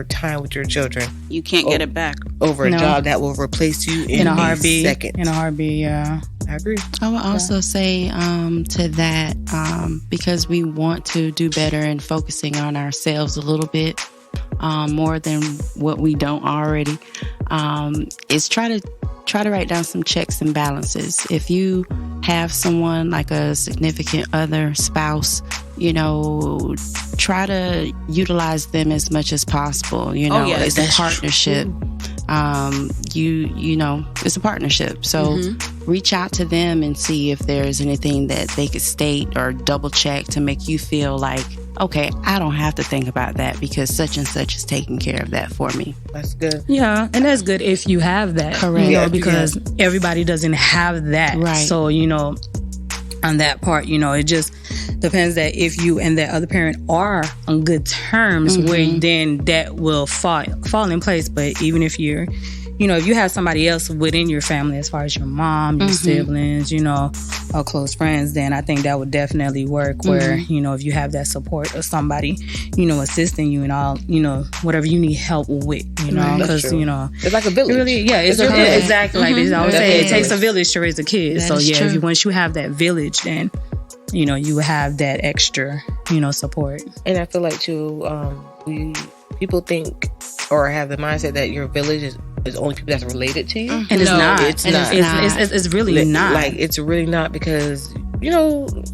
time with your children. You can't get it back. Over a job that will replace you in a heartbeat. Second. In a heartbeat, yeah. I agree. I would also say to that, because we want to do better and focusing on ourselves a little bit more than what we don't already, is try to write down some checks and balances. If you have someone like a significant other, spouse, you know, try to utilize them as much as possible. You know, it's a partnership. You know, it's a partnership. So reach out to them and see if there's anything that they could state or double check to make you feel like, okay, I don't have to think about that because such and such is taking care of that for me. That's good. Yeah, and that's good if you have that. Correct. You know, because everybody doesn't have that. Right. So, you know, on that part, you know, it just depends that if you and that other parent are on good terms, where then that will fall in place. But even if you're, you know, if you have somebody else within your family, as far as your mom, your siblings, you know, or close friends, then I think that would definitely work where, you know, if you have that support of somebody, you know, assisting you in all, you know, whatever you need help with, you know, because, you know, it's like a village. Really, it's exactly like they always say, it takes a village to raise a kid. That so is true. once you have that village, then, you know, you have that extra, you know, support. And I feel like too, people think or have the mindset that your village is is only people that's related to you. And it's not. It's not. It's really not. Like, it's really not, because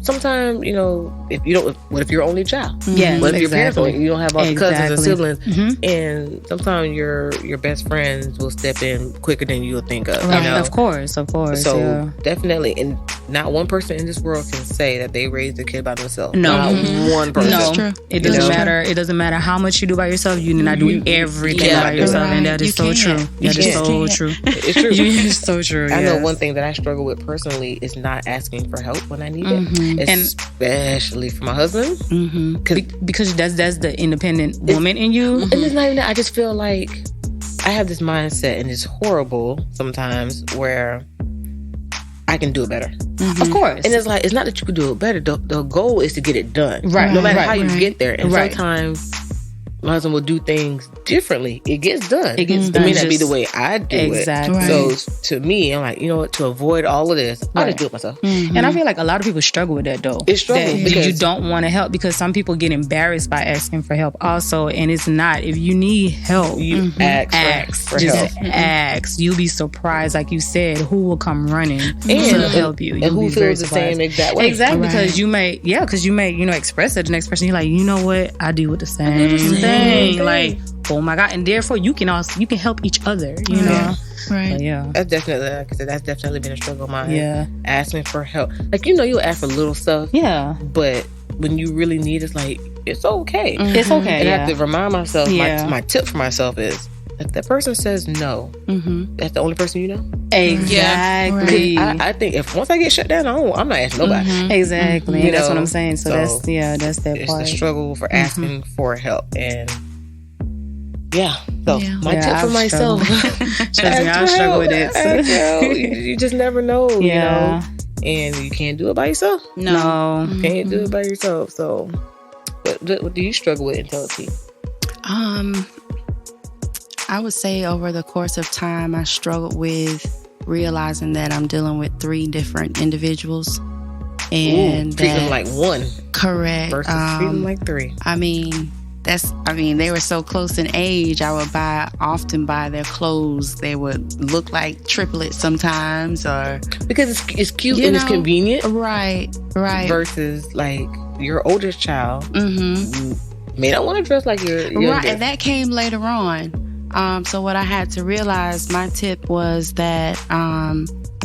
sometimes, if you don't, what if you're only child? Yes, what if your parents exactly. you don't have all the cousins and siblings? Mm-hmm. And sometimes your best friends will step in quicker than you'll think of. Right. Of course. So definitely, and not one person in this world can say that they raised a kid by themselves. No, not one person. No, it doesn't matter. It doesn't matter how much you do by yourself. You do not do everything by yourself, and that is so true. That is so true. It's true. It's so true. I know one thing that I struggle with personally is not asking for help when I need it, especially for my husband. Mm-hmm. Because that's the independent woman in you. And it's not even that. I just feel like I have this mindset, and it's horrible sometimes, where I can do it better. Mm-hmm. Of course. And it's like, it's not that you can do it better. The goal is to get it done. Right. No matter how you get there. And Right. sometimes my husband will do things differently. It gets done. It gets It done. may not be the way I do Exactly. it. Right. So to me, I'm like, you know what? To avoid all of this, I'll just do it myself. Mm-hmm. And I feel like a lot of people struggle with that, though. It's struggle that because you don't want to help, because some people get embarrassed by asking for help also. And it's not. If you need help, you ask for just help. ask. You'll be surprised, like you said, who will come running to help you. And You'll who be very feels the surprised. same exact way. Exactly, because you may, express it to the next person. You're like, you know what? I deal with the same thing. Like, oh my God. And therefore, you can help each other, you know? Right. But yeah. That's definitely, like I said, that's definitely been a struggle of mine. Yeah. Asking for help. Like, you'll ask for little stuff. Yeah. But when you really need it, it's like, it's okay. It's okay. And I have to remind myself, Yeah. my tip for myself is, if that person says no, that's the only person you know. Exactly. I think if once I get shut down, I'm not asking nobody. Exactly. You That's know, what I'm saying. So that's that It's part. the struggle for asking for help. And so my tip for I've myself, Trust me, I struggle with it. Ask help. You just never know, you know. And you can't do it by yourself. No. You can't do it by yourself. So what do you struggle with in T? I would say over the course of time, I struggled with realizing that I'm dealing with 3 different individuals. And treat them like one. Correct. Versus treat them like 3. They were so close in age. I would often buy their clothes. They would look like triplets sometimes, or because it's cute and it's convenient. Right. Versus like your oldest child, may not want to dress like your right, and that came later on. So what I had to realize, my tip was that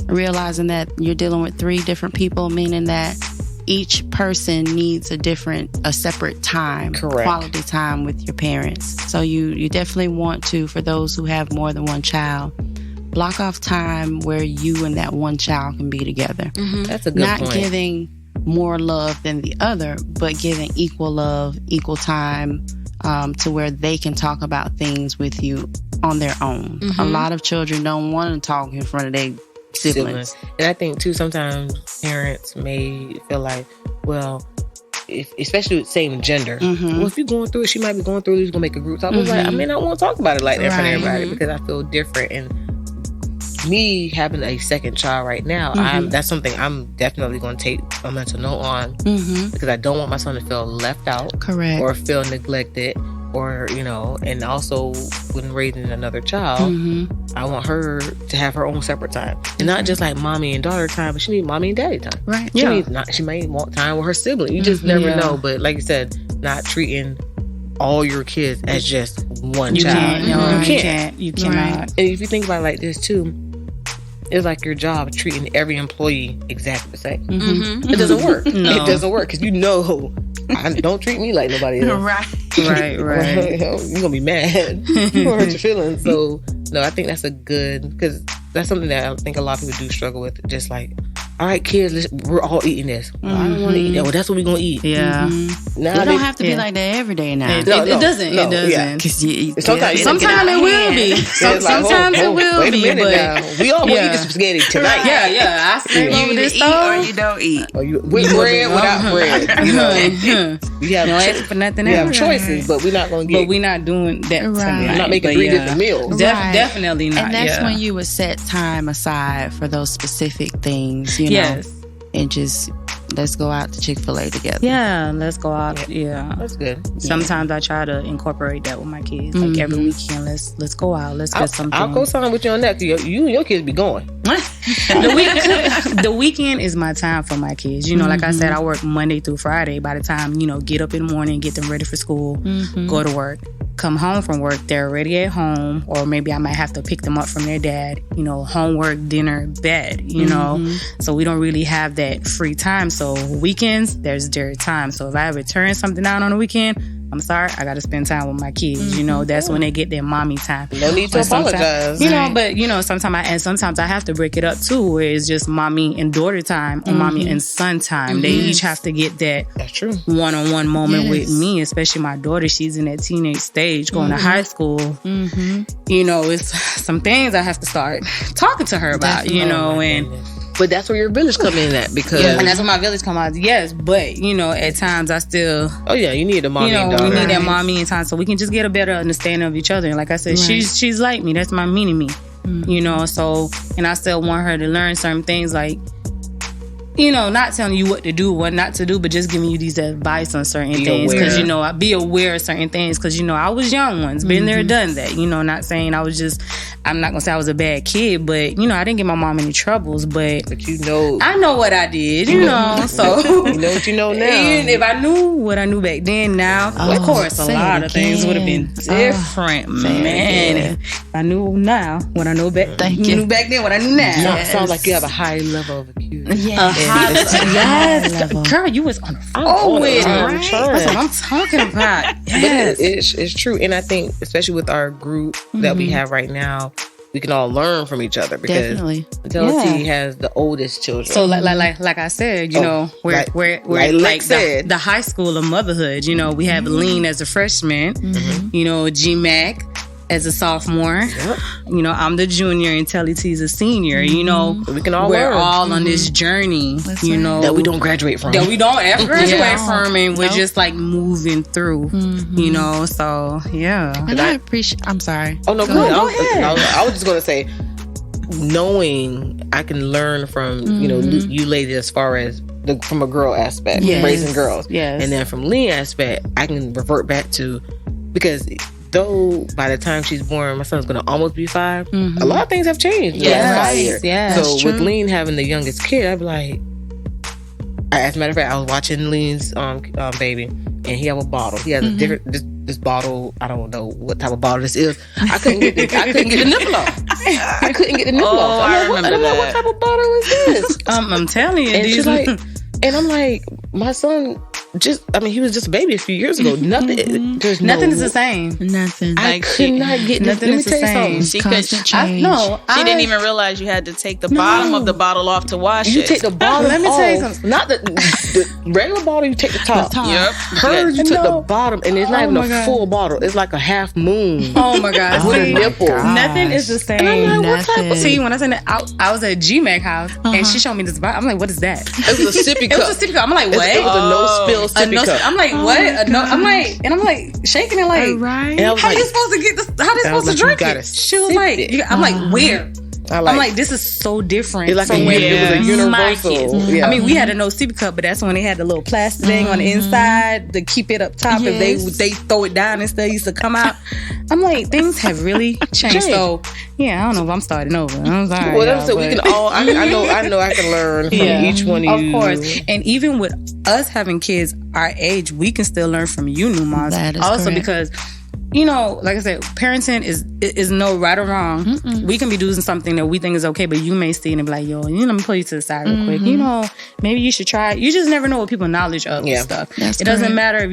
realizing that you're dealing with 3 different people, meaning that each person needs a separate time, correct, quality time with your parents. So you definitely want to, for those who have more than one child, block off time where you and that one child can be together. That's a good point. Not giving more love than the other, but giving equal love, equal time, to where they can talk about things with you on their own. A lot of children don't want to talk in front of their siblings. And I think too, sometimes parents may feel like, well, especially with same gender, well, if you're going through it, she might be going through it, you're gonna make a group talk. I was like, I may not want to talk about it like that for everybody, because I feel different. And me having a second child right now, that's something I'm definitely going to take a mental note on, because I don't want my son to feel left out, correct, or feel neglected, or and also when raising another child, I want her to have her own separate time, and not just like mommy and daughter time, but she needs mommy and daddy time. Right. She may want time with her sibling. You just never know. But like you said, not treating all your kids as just one child. You cannot. And if you think about it like this too, it's like your job treating every employee exactly the same. It doesn't work. No. It doesn't work, because don't treat me like nobody else. Right. Right. You're gonna be mad. You're gonna hurt your feelings. So no, I think that's a good, because that's something that I think a lot of people do struggle with. Just like, all right, kids, we're all eating this. Well, I don't want to eat that. Well, that's what we're gonna eat. Yeah. Now It don't have to be like that every day now. It doesn't. No, it doesn't. yeah. Sometimes it will be. Sometimes it will wait be. a minute But now. We all gonna eat this spaghetti tonight. I say You either eat or you don't eat. Or with bread, without bread. We have no asking for nothing we else. have choices, but we're not gonna get. But we're not doing that. Right. We're not making 3 different meals. Definitely not. And that's when you would set time aside for those specific things, you know. Yes. And just let's go out to Chick-fil-A together. Yeah, let's go out. Yeah. That's good. Sometimes I try to incorporate that with my kids. Like every weekend, let's go out. Let's get something. I'll go sign with you on that. You and your kids be going. The weekend is my time for my kids. You know, like I said, I work Monday through Friday. By the time, get up in the morning, get them ready for school, go to work, come home from work, they're already at home, or maybe I might have to pick them up from their dad, homework, dinner, bed, So we don't really have that free time. So weekends, there's their time. So if I ever turn something out on the weekend, I'm sorry, I got to spend time with my kids. That's when they get their mommy time. No need to apologize. But sometimes I have to break it up too, where it's just mommy and daughter time or mommy and son time. They each have to get that one-on-one moment with me, especially my daughter. She's in that teenage stage, going to high school. It's some things I have to start talking to her about, But that's where your village come in at, because and that's where my village come out. Yes, but at times I still you need a mommy and daughter. We need that mommy and time so we can just get a better understanding of each other. And like I said, she's like me. That's my mini-me. So, and I still want her to learn certain things, like not telling you what to do, what not to do, but just giving you these advice on certain things. Because, I be aware of certain things. Because, I was young once, been there, done that. Not saying I'm not going to say I was a bad kid, but, I didn't get my mom any troubles. But I know what I did, so. You know what you know now. And if I knew what I knew back then, now, of course, a lot of things would have been different, man. If I knew now what I know back then, what I knew now. It sounds like you have a high level of acuity. Yes, girl, you was on the phone with it. That's what I'm talking about. Yes, but it's true, and I think especially with our group that we have right now, we can all learn from each other, because Fidelity has the oldest children. So like I said, we're the high school of motherhood. We have Lean as a freshman, G-Mac as a sophomore. I'm the junior and Telly T's a senior. We can all we're learn. all on this journey. That we don't graduate from. That we don't ever graduate from, and we're just like moving through. So And I appreciate. I'm sorry. Oh no, go ahead. I was just gonna say, knowing I can learn from you ladies as far as from a girl aspect, raising girls, and then from Lean aspect, I can revert back to, because though by the time she's born, my son's going to almost be 5. A lot of things have changed. So with Lean having the youngest kid, I'd be like, as a matter of fact, I was watching Lean's baby, and he have a bottle. He has a different this bottle. I don't know what type of bottle this is. I couldn't get the nipple off. I couldn't get the nipple off. I remember that. What type of bottle is this? I'm telling you, and she's like, and I'm like, my son. He was just a baby a few years ago. Nothing. There's nothing is the same. Nothing. I could not get nothing. Is the same. She didn't even realize you had to take the bottom of the bottle off to wash it. You take the bottom. Let me tell you something. Not the regular bottle. You take the top. Yep. Hers, you took the bottom, and it's not even a full bottle. It's like a half moon. Oh my God! With a nipple. Nothing is the same. And I'm like, what type of? See, when I said I was at G-Mac house, and she showed me this bottle. I'm like, what is that? It was a sippy cup. It was a sippy cup. I'm like, what? It was a no spill sippy cup. I'm like, what? I'm like shaking it, like, right? How you supposed to get this? How they supposed to drink it? She was like, I'm like, where? I'm like, this is so different. It's like it was a universal. I mean, we had a no sippy cup, but that's when they had the little plastic thing on the inside to keep it up top. If they throw it down and stuff used to come out. I'm like, things have really changed. So I don't know if I'm starting over. I'm sorry. Well, so we can all. I know I can learn from each one of you. Of course, and even with us having kids our age, we can still learn from you, new moms. That is also correct. Because like I said, parenting is no right or wrong. Mm-mm. We can be doing something that we think is okay, but you may see it and be like, let me pull you to the side real quick. Maybe you should try it. You just never know what people knowledge of and stuff. It doesn't matter if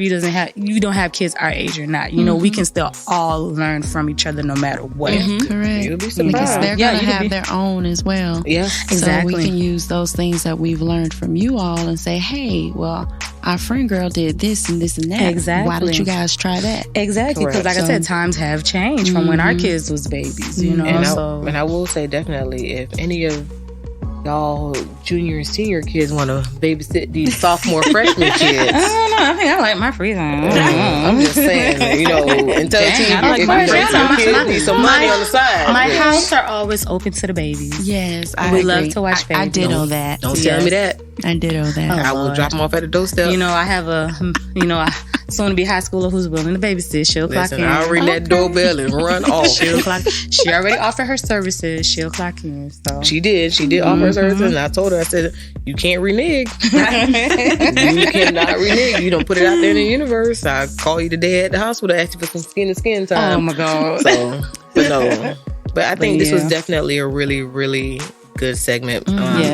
you don't have kids our age or not. We can still all learn from each other no matter what. Correct. You'll be surprised. Because they're going to have their own as well. Yeah, exactly. So we can use those things that we've learned from you all and say, hey, well, our friend girl did this and this and that. Exactly. Why don't you guys try that? Exactly. Because like I said, times have changed from when our kids was babies, And I will say definitely, if any of y'all junior and senior kids want to babysit these sophomore freshman kids. I don't know. I think I like my free time. I'm just saying, you know, until you bring some kids need some money on the side. My house are always open to the babies. Yes, we love to watch babies. I ditto that. Don't tell me that. I ditto that. I will drop them off at the doorstep. You know, I have a soon-to-be high schooler who's willing to babysit. She'll clock in. I'll ring that doorbell and run off. She already offered her services. She'll clock in. So She did offer her services, and I told her, I said, you can't renege. You cannot renege. You don't put it out there in the universe. I call you the day at the hospital, ask you for some skin-to-skin time. Oh my God. So, but I think this was definitely a really, really good segment.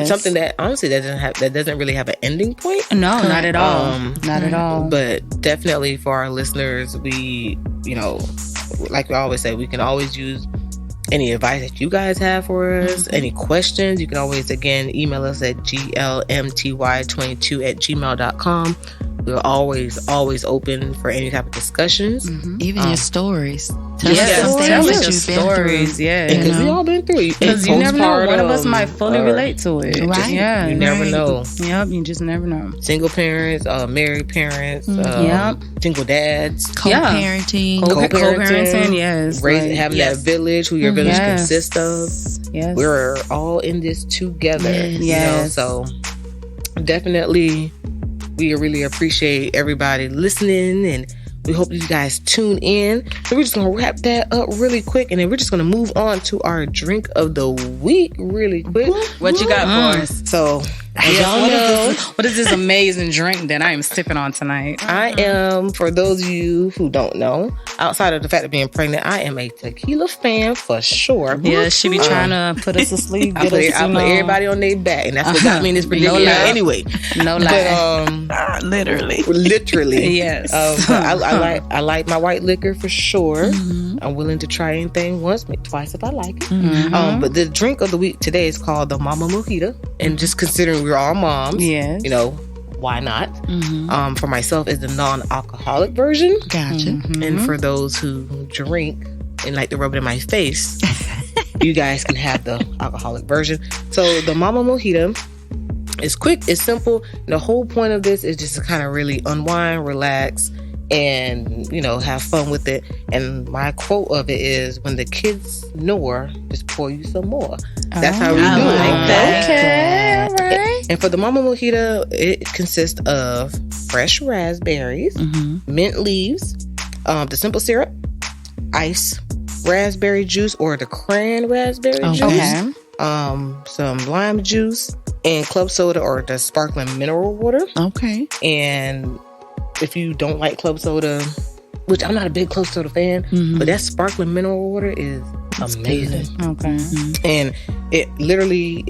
Something that honestly that doesn't really have an ending point. No, not at all. Not at all. But definitely for our listeners, we, you know, like we always say, we can always use any advice that you guys have for us, any questions. You can always, again, email us at glmty22@gmail.com. We're always open for any type of discussions. Even your stories. Tell us your stories. Yeah, because we all been through it. Because you never know, one of us might fully relate to it. Right? Yeah, you never know. Yep, you just never know. Single parents, married parents, single dads, co-parenting, co-parenting, yes, having that village, who your village consists of. Yes, we're all in this together. Yes. You know? So definitely, we really appreciate everybody listening, and we hope you guys tune in. So we're just going to wrap that up really quick, and then we're just going to move on to our drink of the week really quick. What you got for us? So, as y'all know, what is this amazing drink that I am sipping on tonight? I am, for those of you who don't know, outside of the fact of being pregnant, I am a tequila fan for sure. Yeah, she be trying to put us to sleep. I put everybody on their back, and that's what got me in this predicament anyway. No lie. But, literally. Yes. I like my white liquor for sure. I'm willing to try anything once, maybe twice if I like it. But the drink of the week today is called the Mama Mojito, and just considering we're all moms, you know, why not? For myself, it's the non-alcoholic version. Gotcha. And for those who drink and like to rub it in my face, you guys can have the alcoholic version. So the Mama Mojito is quick, it's simple. The whole point of this is just to kind of really unwind, relax, and, you know, have fun with it. And my quote of it is, when the kids snore, just pour you some more. That's how we do it. Okay, right. And for the Mama Mojito, it consists of fresh raspberries, mint leaves, the simple syrup, ice, raspberry juice or the cran raspberry juice, some lime juice, and club soda or the sparkling mineral water. Okay. And if you don't like club soda, which I'm not a big club soda fan, but that sparkling mineral water is amazing. Okay. And it literally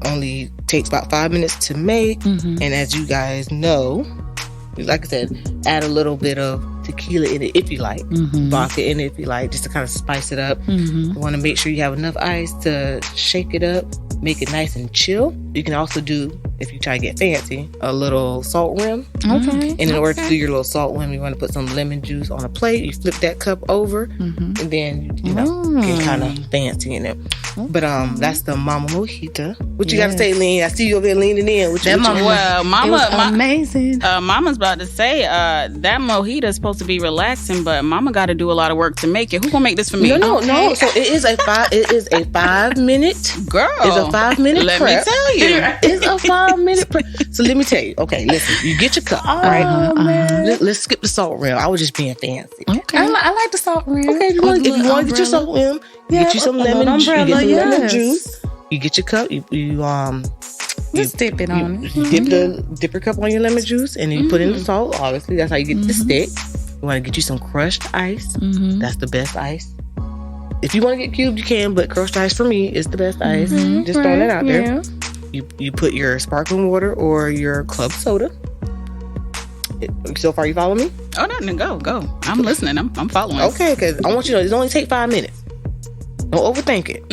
only takes about 5 minutes to make. And as you guys know, like I said, add a little bit of tequila in it if you like, vodka in it if you like, just to kind of spice it up. You want to make sure you have enough ice to shake it up, make it nice and chill. You can also do, if you try to get fancy, a little salt rim. Okay. And in order to do your little salt rim, you want to put some lemon juice on a plate. You flip that cup over, and then you know get kind of fancy in it. But that's the Mama Mojito. What you got to say, Lean? I see you over there leaning in. Mama, amazing. Mama's about to say that mojito is supposed to be relaxing, but Mama got to do a lot of work to make it. Who gonna make this for me? No. So it is a 5 minute girl. It's a 5 minute Let prep. me tell you, it's a 5 minute prep. So let me tell you. Okay, listen. You get your cup. Right. Man. Let's skip the salt rim. I was just being fancy. Okay. I like the salt rim. Okay, if you want to get your salt rim, you get you some lemon juice. You get some lemon juice. You get your cup. You just dip it on it. You dip your cup on your lemon juice, and then you put in the salt. Obviously, that's how you get the stick. You want to get you some crushed ice. That's the best ice. If you want to get cubed, you can, but crushed ice for me is the best ice. Just throwing that out there. You put your sparkling water or your club soda. So far, you follow me? Oh, no, go. I'm listening. I'm following. Okay, because I want you to know, it only take 5 minutes. Don't overthink it.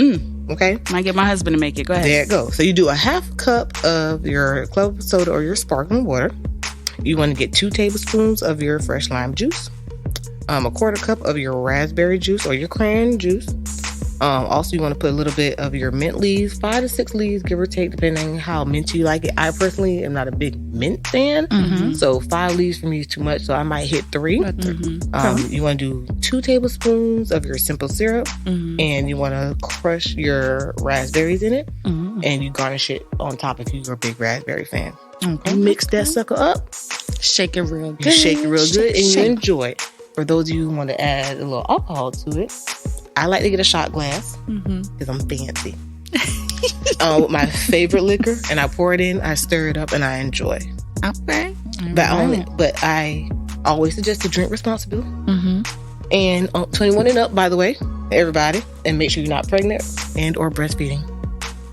Okay? Might get my husband to make it. Go ahead. There it goes. So you do a half cup of your club soda or your sparkling water. You want to get 2 tablespoons of your fresh lime juice, a quarter cup of your raspberry juice or your cran juice, Also, you want to put a little bit of your mint leaves, 5 to 6 leaves, give or take, depending on how minty you like it. I personally am not a big mint fan, so 5 leaves for me is too much, so I might hit 3. You want to do 2 tablespoons of your simple syrup, and you want to crush your raspberries in it, and you garnish it on top if you're a big raspberry fan. You mix that sucker up. Shake it real good. You shake it real good, and you enjoy it. For those of you who want to add a little alcohol to it, I like to get a shot glass because I'm fancy. With my favorite liquor, and I pour it in, I stir it up, and I enjoy. Okay. But I always suggest to drink responsibly. And 21 and up, by the way, everybody, and make sure you're not pregnant and or breastfeeding.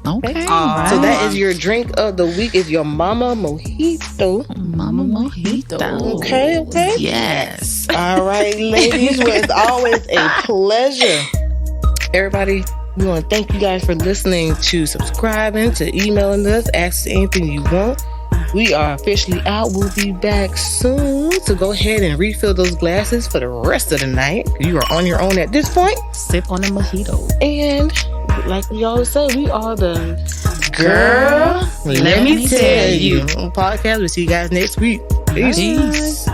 Okay. So that is your drink of the week. Is your Mama Mojito. Mama Mojito. Okay. Yes. All right, ladies. Well, it's always a pleasure. Everybody, we want to thank you guys for listening, to subscribing, to emailing us, ask anything you want. We are officially out. We'll be back soon. So go ahead and refill those glasses for the rest of the night. You are on your own at this point. Sip on a mojito. And like we always say, we are the Girl, Let Me Tell You podcast. We'll see you guys next week. Peace.